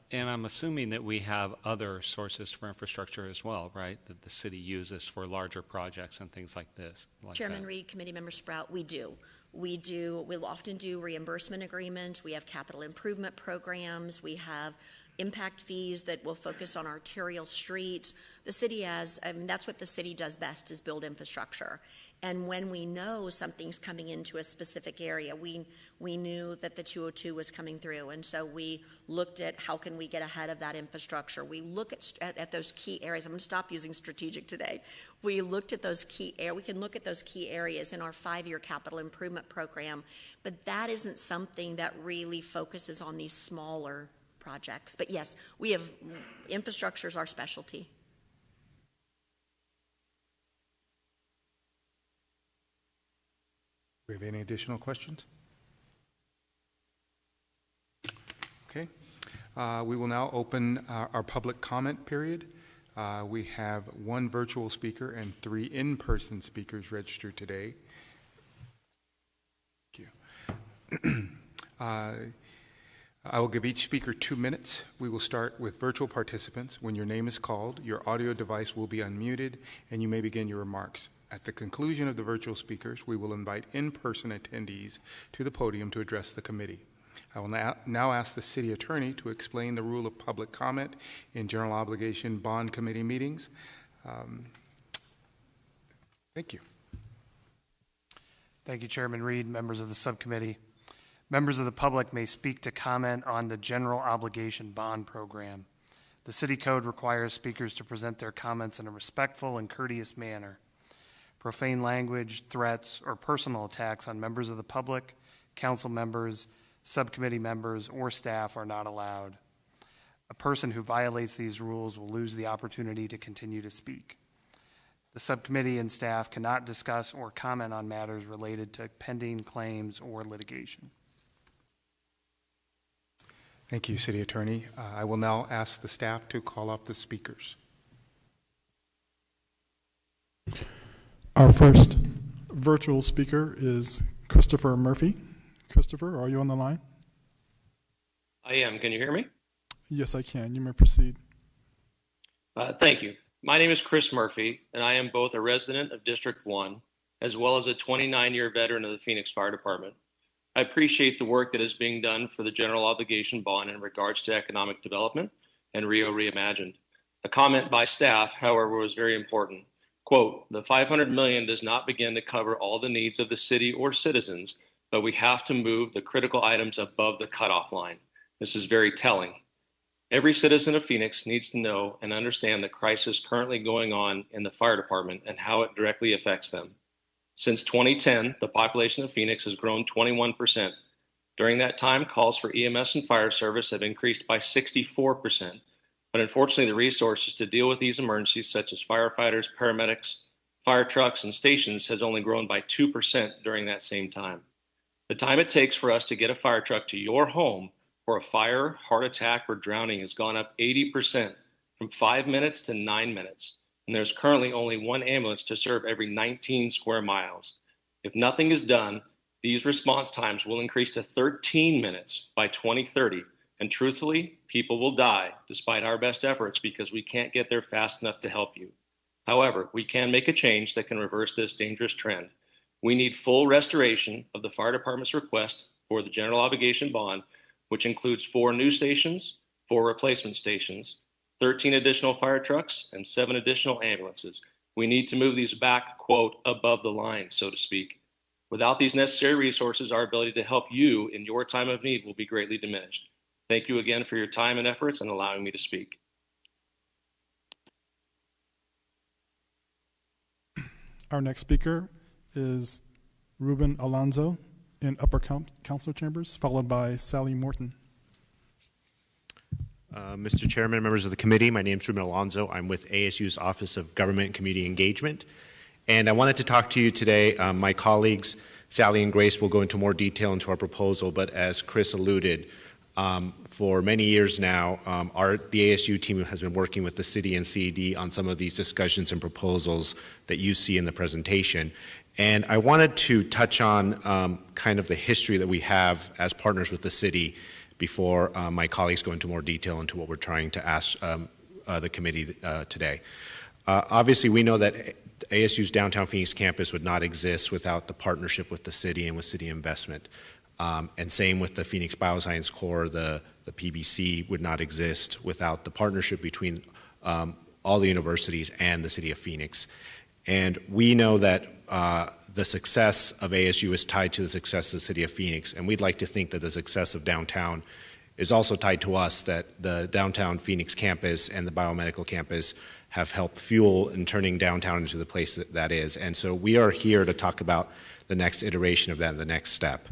And I'm assuming that we have other sources for infrastructure as well, right? That the city uses for larger projects and things like this. Chairman Reed, Committee Member Sprout, we do. We'll often do reimbursement agreements. We have capital improvement programs. We have impact fees that will focus on arterial streets. The city that's what the city does best, is build infrastructure. And when we know something's coming into a specific area, we knew that the 202 was coming through, and so we looked at how can we get ahead of that infrastructure. We look at those key areas. I'm going to stop using strategic today. We looked at those we can look at those key areas in our 5-year capital improvement program, but that isn't something that really focuses on these smaller projects. But yes, we have infrastructure is our specialty. Do we have any additional questions? Okay. We will now open our public comment period. We have 1 virtual speaker and 3 in-person speakers registered today. Thank you. I will give each speaker 2 minutes. We will start with virtual participants. When your name is called, your audio device will be unmuted, and you may begin your remarks. At the conclusion of the virtual speakers, we will invite in-person attendees to the podium to address the committee. I will now ask the city attorney to explain the rule of public comment in general obligation bond committee meetings. Thank you. Thank you, Chairman Reed, members of the subcommittee. Members of the public may speak to comment on the general obligation bond program. The city code requires speakers to present their comments in a respectful and courteous manner. Profane language, threats, or personal attacks on members of the public, council members, subcommittee members, or staff are not allowed. A person who violates these rules will lose the opportunity to continue to speak. The subcommittee and staff cannot discuss or comment on matters related to pending claims or litigation. Thank you, City Attorney. I will now ask the staff to call off the speakers. Our first virtual speaker is Christopher Murphy. Christopher, are you on the line? I am. Can you hear me? Yes, I can. You may proceed. Thank you. My name is Chris Murphy, and I am both a resident of District 1 as well as a 29-year veteran of the Phoenix Fire Department. I appreciate the work that is being done for the general obligation bond in regards to economic development and Rio Reimagined. A comment by staff, however, was very important. Quote, the $500 million does not begin to cover all the needs of the city or citizens, but we have to move the critical items above the cutoff line. This is very telling. Every citizen of Phoenix needs to know and understand the crisis currently going on in the fire department and how it directly affects them. Since 2010, the population of Phoenix has grown 21%. During that time, calls for EMS and fire service have increased by 64%. But unfortunately, the resources to deal with these emergencies, such as firefighters, paramedics, fire trucks, and stations, has only grown by 2% during that same time. The time it takes for us to get a fire truck to your home for a fire, heart attack, or drowning has gone up 80%, from 5 minutes to 9 minutes. And there's currently only 1 ambulance to serve every 19 square miles. If nothing is done, these response times will increase to 13 minutes by 2030. And truthfully, people will die despite our best efforts because we can't get there fast enough to help you. However, we can make a change that can reverse this dangerous trend. We need full restoration of the fire department's request for the general obligation bond, which includes 4 new stations, 4 replacement stations, 13 additional fire trucks, and 7 additional ambulances. We need to move these back, quote, above the line, so to speak. Without these necessary resources, our ability to help you in your time of need will be greatly diminished. Thank you again for your time and efforts and allowing me to speak. Our next speaker is Ruben Alonzo in Upper Council Chambers, followed by Sally Morton. Mr. Chairman, members of the committee, my name is Ruben Alonzo. I'm with ASU's Office of Government and Community Engagement. And I wanted to talk to you today. My colleagues, Sally and Grace, will go into more detail into our proposal, but as Chris alluded, for many years now, the ASU team has been working with the city and CED on some of these discussions and proposals that you see in the presentation. And I wanted to touch on kind of the history that we have as partners with the city before my colleagues go into more detail into what we're trying to ask the committee today. Obviously, we know that ASU's downtown Phoenix campus would not exist without the partnership with the city and with city investment. And same with the Phoenix Bioscience Corps, the PBC would not exist without the partnership between all the universities and the city of Phoenix. And we know that the success of ASU is tied to the success of the city of Phoenix, and we'd like to think that the success of downtown is also tied to us, that the downtown Phoenix campus and the biomedical campus have helped fuel in turning downtown into the place that is. And so we are here to talk about the next iteration of that, the next step.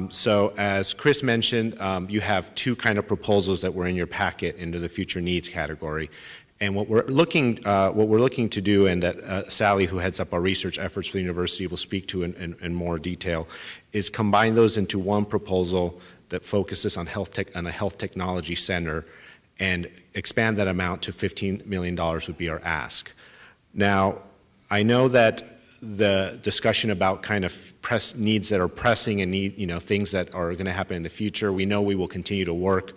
So as Chris mentioned, you have 2 kind of proposals that were in your packet into the future needs category. And what we're looking to do, and that Sally, who heads up our research efforts for the university, will speak to in more detail, is combine those into one proposal that focuses on a health technology center, and expand that amount to $15 million would be our ask. Now, I know that the discussion about kind of needs that are pressing and things that are going to happen in the future, we know we will continue to work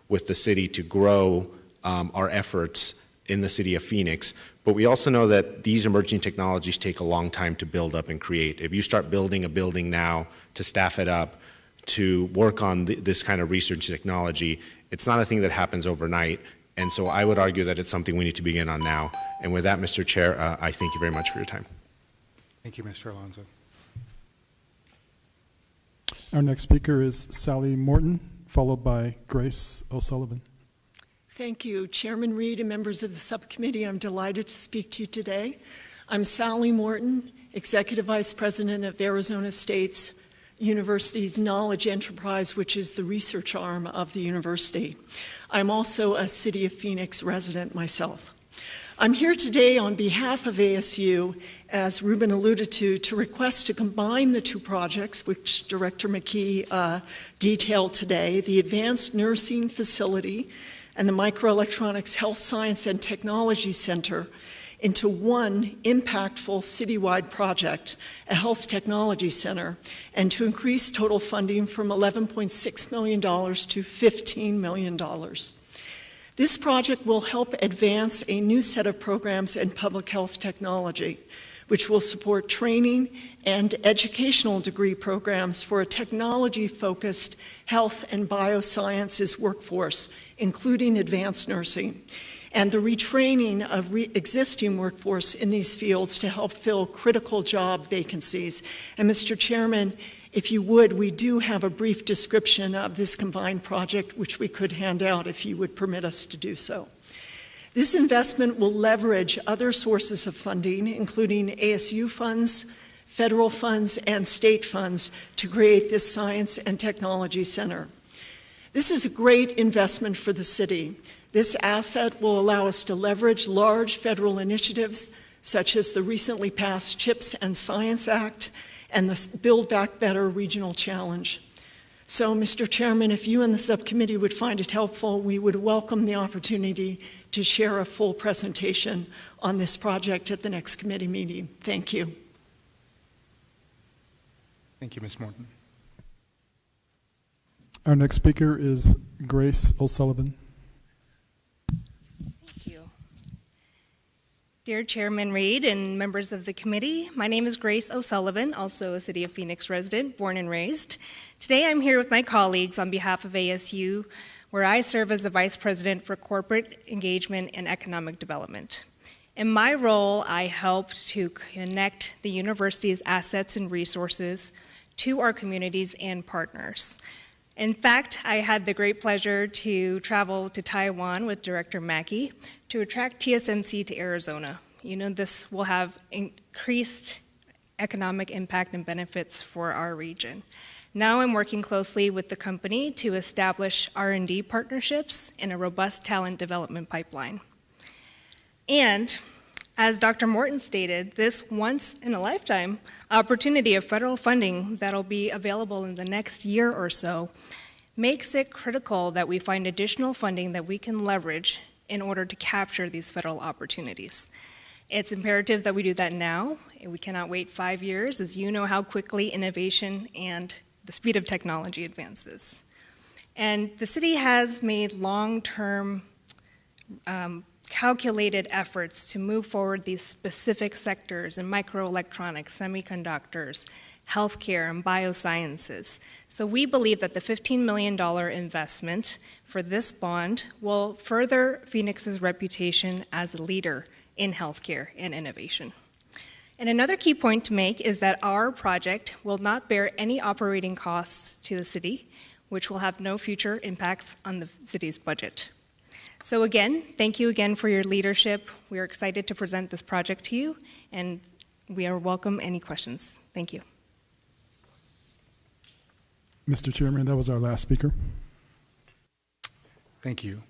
with the city to grow our efforts in the city of Phoenix, but we also know that these emerging technologies take a long time to build up and create. If you start building a building now to staff it up, to work on this kind of research technology, it's not a thing that happens overnight, and so I would argue that it's something we need to begin on now. And with that, Mr. Chair, I thank you very much for your time. Thank you, Mr. Alonzo. Our next speaker is Sally Morton, followed by Grace O'Sullivan. Thank you, Chairman Reed and members of the subcommittee. I'm delighted to speak to you today. I'm Sally Morton, Executive Vice President of Arizona State's University's Knowledge Enterprise, which is the research arm of the university. I'm also a City of Phoenix resident myself. I'm here today on behalf of ASU, as Ruben alluded to request to combine the 2 projects, which Director McKee detailed today, the Advanced Nursing Facility and the Microelectronics Health Science and Technology Center, into one impactful citywide project, a health technology center, and to increase total funding from $11.6 million to $15 million. This project will help advance a new set of programs in public health technology, which will support training and educational degree programs for a technology-focused health and biosciences workforce, including advanced nursing, and the retraining of existing workforce in these fields to help fill critical job vacancies. And Mr. Chairman, if you would, we do have a brief description of this combined project, which we could hand out if you would permit us to do so. This investment will leverage other sources of funding, including ASU funds, federal funds, and state funds, to create this science and technology center. This is a great investment for the city. This asset will allow us to leverage large federal initiatives, such as the recently passed CHIPS and Science Act and the Build Back Better Regional Challenge. So, Mr. Chairman, if you and the subcommittee would find it helpful, we would welcome the opportunity to share a full presentation on this project at the next committee meeting. Thank you. Thank you, Ms. Morton. Our next speaker is Grace O'Sullivan. Thank you. Dear Chairman Reed and members of the committee, my name is Grace O'Sullivan, also a City of Phoenix resident, born and raised. Today I'm here with my colleagues on behalf of ASU where I serve as the Vice President for Corporate Engagement and Economic Development. In my role, I help to connect the university's assets and resources to our communities and partners. In fact, I had the great pleasure to travel to Taiwan with Director Mackey to attract TSMC to Arizona. You know, this will have increased economic impact and benefits for our region. Now I'm working closely with the company to establish R&D partnerships and a robust talent development pipeline. And as Dr. Morton stated, this once-in-a-lifetime opportunity of federal funding that'll be available in the next year or so makes it critical that we find additional funding that we can leverage in order to capture these federal opportunities. It's imperative that we do that now. We cannot wait 5 years, as you know how quickly innovation and the speed of technology advances. And the city has made long-term calculated efforts to move forward these specific sectors in microelectronics, semiconductors, healthcare, and biosciences. So we believe that the $15 million investment for this bond will further Phoenix's reputation as a leader in healthcare and innovation. And another key point to make is that our project will not bear any operating costs to the city, which will have no future impacts on the city's budget. So again, thank you again for your leadership. We are excited to present this project to you, and we are welcome any questions. Thank you. Mr. Chairman, that was our last speaker. Thank you.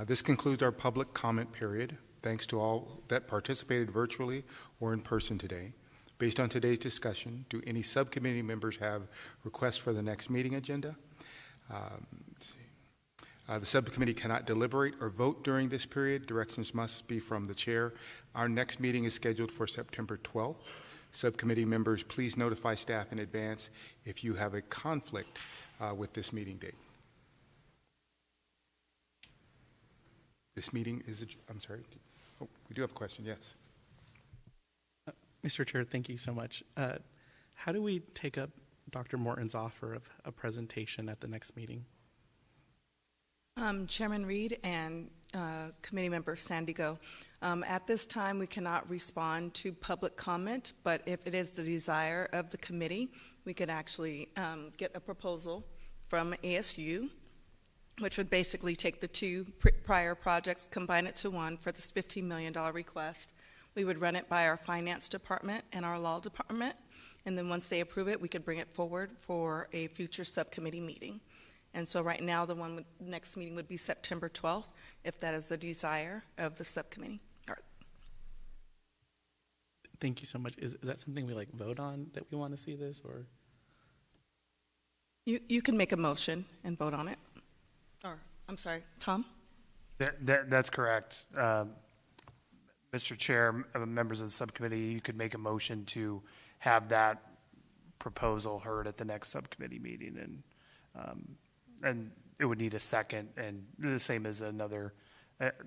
This concludes our public comment period. Thanks to all that participated virtually or in person today. Based on today's discussion, do any subcommittee members have requests for the next meeting agenda? Let's see. The subcommittee cannot deliberate or vote during this period. Directions must be from the chair. Our next meeting is scheduled for September 12th. Subcommittee members, please notify staff in advance if you have a conflict with this meeting date. This meeting is, I'm sorry. Oh, we do have a question, yes. Mr. Chair, thank you so much. How do we take up Dr. Morton's offer of a presentation at the next meeting? Chairman Reed and Committee Member Sandigo, at this time we cannot respond to public comment, but if it is the desire of the committee, we could actually get a proposal from ASU, which would basically take the two prior projects, combine it to one for this $15 million request. We would run it by our finance department and our law department, and then once they approve it, we could bring it forward for a future subcommittee meeting. And so right now, the next meeting would be September 12th, if that is the desire of the subcommittee. All right. Thank you so much. Is that something we vote on, that we want to see this, or? You can make a motion and vote on it. Or, I'm sorry, Tom? That's correct. Mr. Chair, members of the subcommittee, you could make a motion to have that proposal heard at the next subcommittee meeting, and it would need a second, and the same as the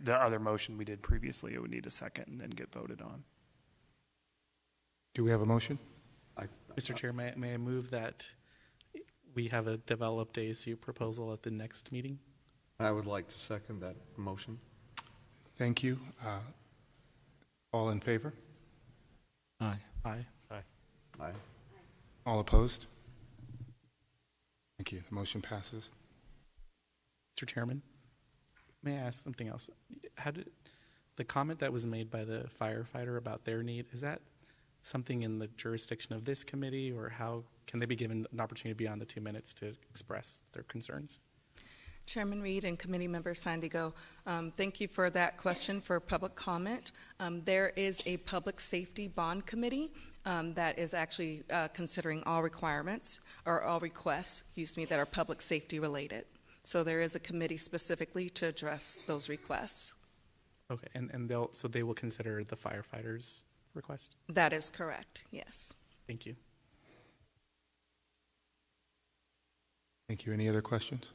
other motion we did previously, it would need a second and then get voted on. Do we have a motion? Mr. Chair, may I move that we have a developed ASU proposal at the next meeting? I would like to second that motion. Thank you. All in favor? Aye. Aye. Aye. Aye. All opposed? Thank you. The motion passes. Mr. Chairman, may I ask something else? How did the comment that was made by the firefighter about their need, is that something in the jurisdiction of this committee, or how can they be given an opportunity beyond the 2 minutes to express their concerns? Chairman Reed and Committee Member Sandigo, thank you for that question for public comment. There is a public safety bond committee that is actually considering all requirements, or all requests, that are public safety related. So there is a committee specifically to address those requests. Okay, and they will consider the firefighters' request? That is correct, yes. Thank you. Thank you. Any other questions?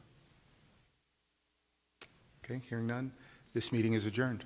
Okay, hearing none, this meeting is adjourned.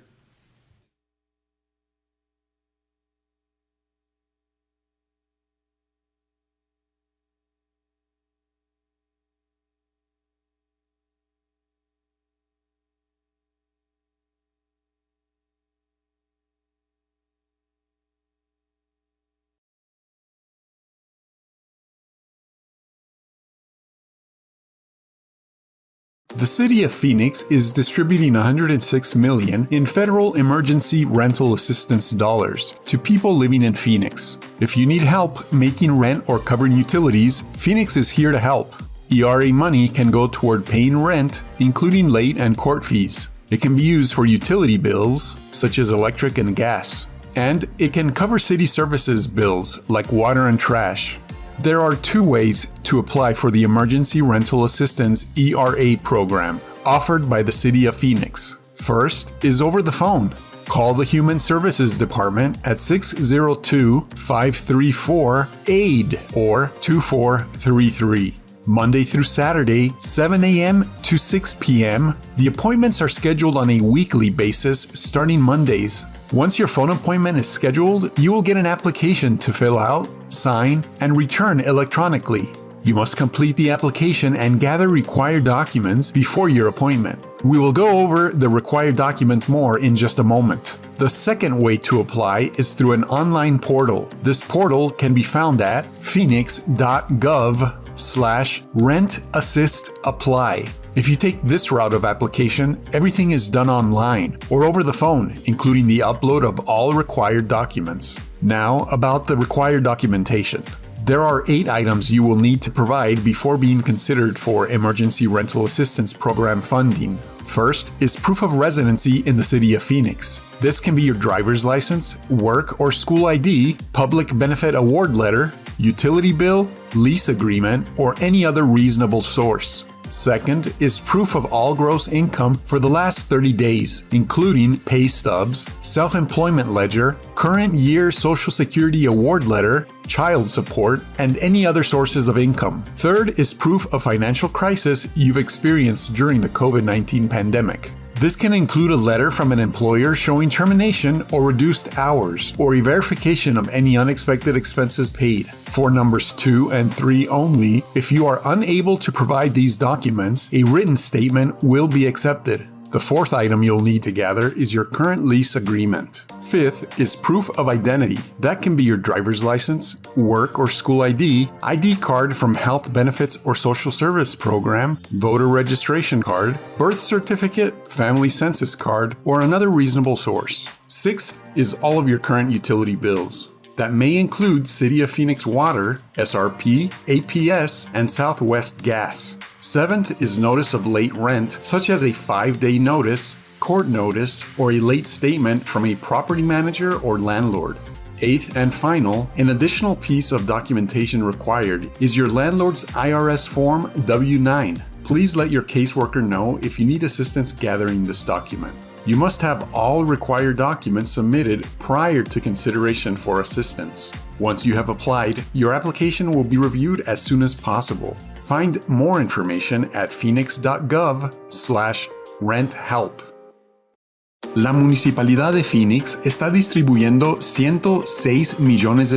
The City of Phoenix is distributing $106 million in federal emergency rental assistance dollars to people living in Phoenix. If you need help making rent or covering utilities, Phoenix is here to help. ERA money can go toward paying rent, including late and court fees. It can be used for utility bills, such as electric and gas. And it can cover city services bills, like water and trash. There are 2 ways to apply for the Emergency Rental Assistance ERA program offered by the City of Phoenix. First is over the phone. Call the Human Services Department at 602-534-AID or 2433. Monday through Saturday, 7 a.m. to 6 p.m. The appointments are scheduled on a weekly basis starting Mondays. Once your phone appointment is scheduled, you will get an application to fill out, sign, and return electronically. You must complete the application and gather required documents before your appointment. We will go over the required documents more in just a moment. The second way to apply is through an online portal. This portal can be found at Phoenix.gov/rentassistapply. If you take this route of application, everything is done online or over the phone, including the upload of all required documents. Now, about the required documentation. There are 8 items you will need to provide before being considered for Emergency Rental Assistance Program funding. First is proof of residency in the City of Phoenix. This can be your driver's license, work or school ID, public benefit award letter, utility bill, lease agreement, or any other reasonable source. Second is proof of all gross income for the last 30 days, including pay stubs, self-employment ledger, current year Social Security award letter, child support, and any other sources of income. Third is proof of financial crisis you've experienced during the COVID-19 pandemic. This can include a letter from an employer showing termination or reduced hours, or a verification of any unexpected expenses paid. For numbers 2 and 3 only, if you are unable to provide these documents, a written statement will be accepted. The fourth item you'll need to gather is your current lease agreement. Fifth is proof of identity. That can be your driver's license, work or school ID card from health benefits or social service program, voter registration card, birth certificate, family census card, or another reasonable source. Sixth is all of your current utility bills. That may include City of Phoenix Water, SRP, APS, and Southwest Gas. Seventh is notice of late rent, such as a 5-day notice, court notice, or a late statement from a property manager or landlord. Eighth and final, an additional piece of documentation required is your landlord's IRS Form W-9. Please let your caseworker know if you need assistance gathering this document. You must have all required documents submitted prior to consideration for assistance. Once you have applied, your application will be reviewed as soon as possible. Find more information at Phoenix.gov/renthelp. La Municipalidad de Phoenix está distribuyendo $106 millones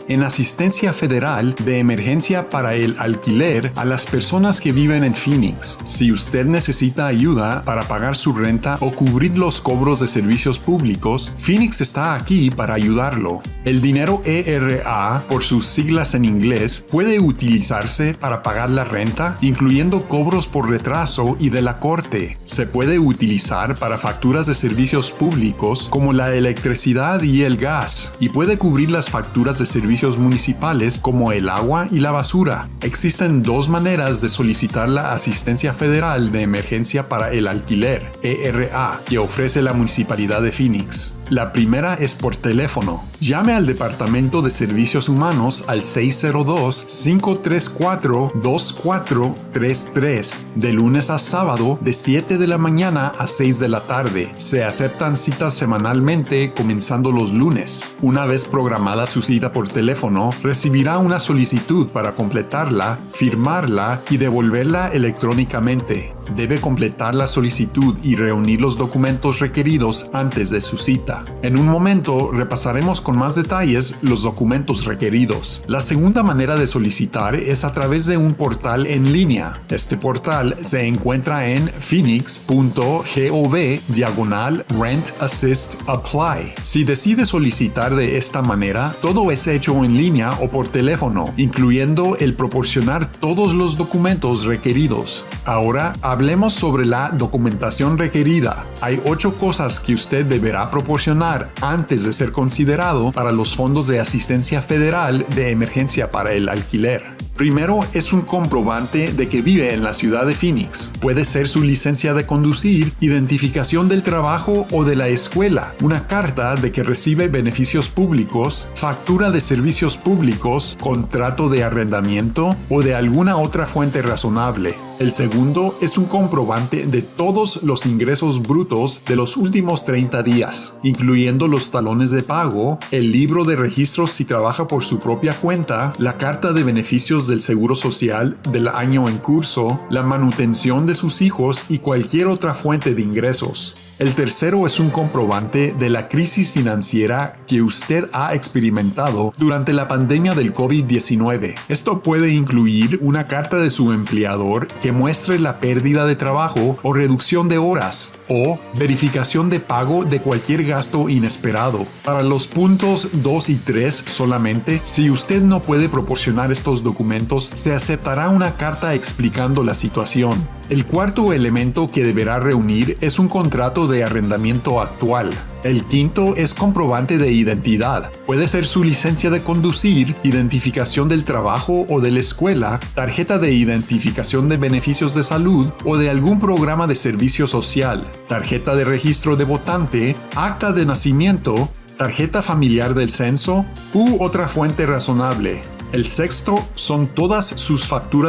en asistencia federal de emergencia para el alquiler a las personas que viven en Phoenix. Si usted necesita ayuda para pagar su renta o cubrir los cobros de servicios públicos, Phoenix está aquí para ayudarlo. El dinero ERA, por sus siglas en inglés, puede utilizarse para pagar la renta, incluyendo cobros por retraso y de la corte. Se puede utilizar para facturas de servicios públicos como la electricidad y el gas, y puede cubrir las facturas de servicios municipales como el agua y la basura. Existen 2 maneras de solicitar la asistencia federal de emergencia para el alquiler, ERA, que ofrece la Municipalidad de Phoenix. La primera es por teléfono. Llame al Departamento de Servicios Humanos al 602-534-2433 de lunes a sábado de 7 de la mañana a 6 de la tarde. Se aceptan citas semanalmente comenzando los lunes. Una vez programada su cita por teléfono, recibirá una solicitud para completarla, firmarla y devolverla electrónicamente. Debe completar la solicitud y reunir los documentos requeridos antes de su cita. En un momento repasaremos con más detalles los documentos requeridos. La segunda manera de solicitar es a través de un portal en línea. Este portal se encuentra en phoenix.gov/rent-assist-apply. Si decide solicitar de esta manera, todo es hecho en línea o por teléfono, incluyendo el proporcionar todos los documentos requeridos. Ahora Hablemos sobre la documentación requerida. Hay 8 cosas que usted deberá proporcionar antes de ser considerado para los fondos de asistencia federal de emergencia para el alquiler. Primero es un comprobante de que vive en la ciudad de Phoenix. Puede ser su licencia de conducir, identificación del trabajo o de la escuela, una carta de que recibe beneficios públicos, factura de servicios públicos, contrato de arrendamiento o de alguna otra fuente razonable. El segundo es un comprobante de todos los ingresos brutos de los últimos 30 días, incluyendo los talones de pago, el libro de registros si trabaja por su propia cuenta, la carta de beneficios del Seguro Social del año en curso, la manutención de sus hijos y cualquier otra fuente de ingresos. El tercero es un comprobante de la crisis financiera que usted ha experimentado durante la pandemia del COVID-19. Esto puede incluir una carta de su empleador que muestre la pérdida de trabajo o reducción de horas, o verificación de pago de cualquier gasto inesperado. Para los puntos 2 y 3 solamente, si usted no puede proporcionar estos documentos, se aceptará una carta explicando la situación. El cuarto elemento que deberá reunir es un contrato de arrendamiento actual. El quinto es comprobante de identidad. Puede ser su licencia de conducir, identificación del trabajo o de la escuela, tarjeta de identificación de beneficios de salud o de algún programa de servicio social, tarjeta de registro de votante, acta de nacimiento, tarjeta familiar del censo u otra fuente razonable. El sexto son todas sus facturas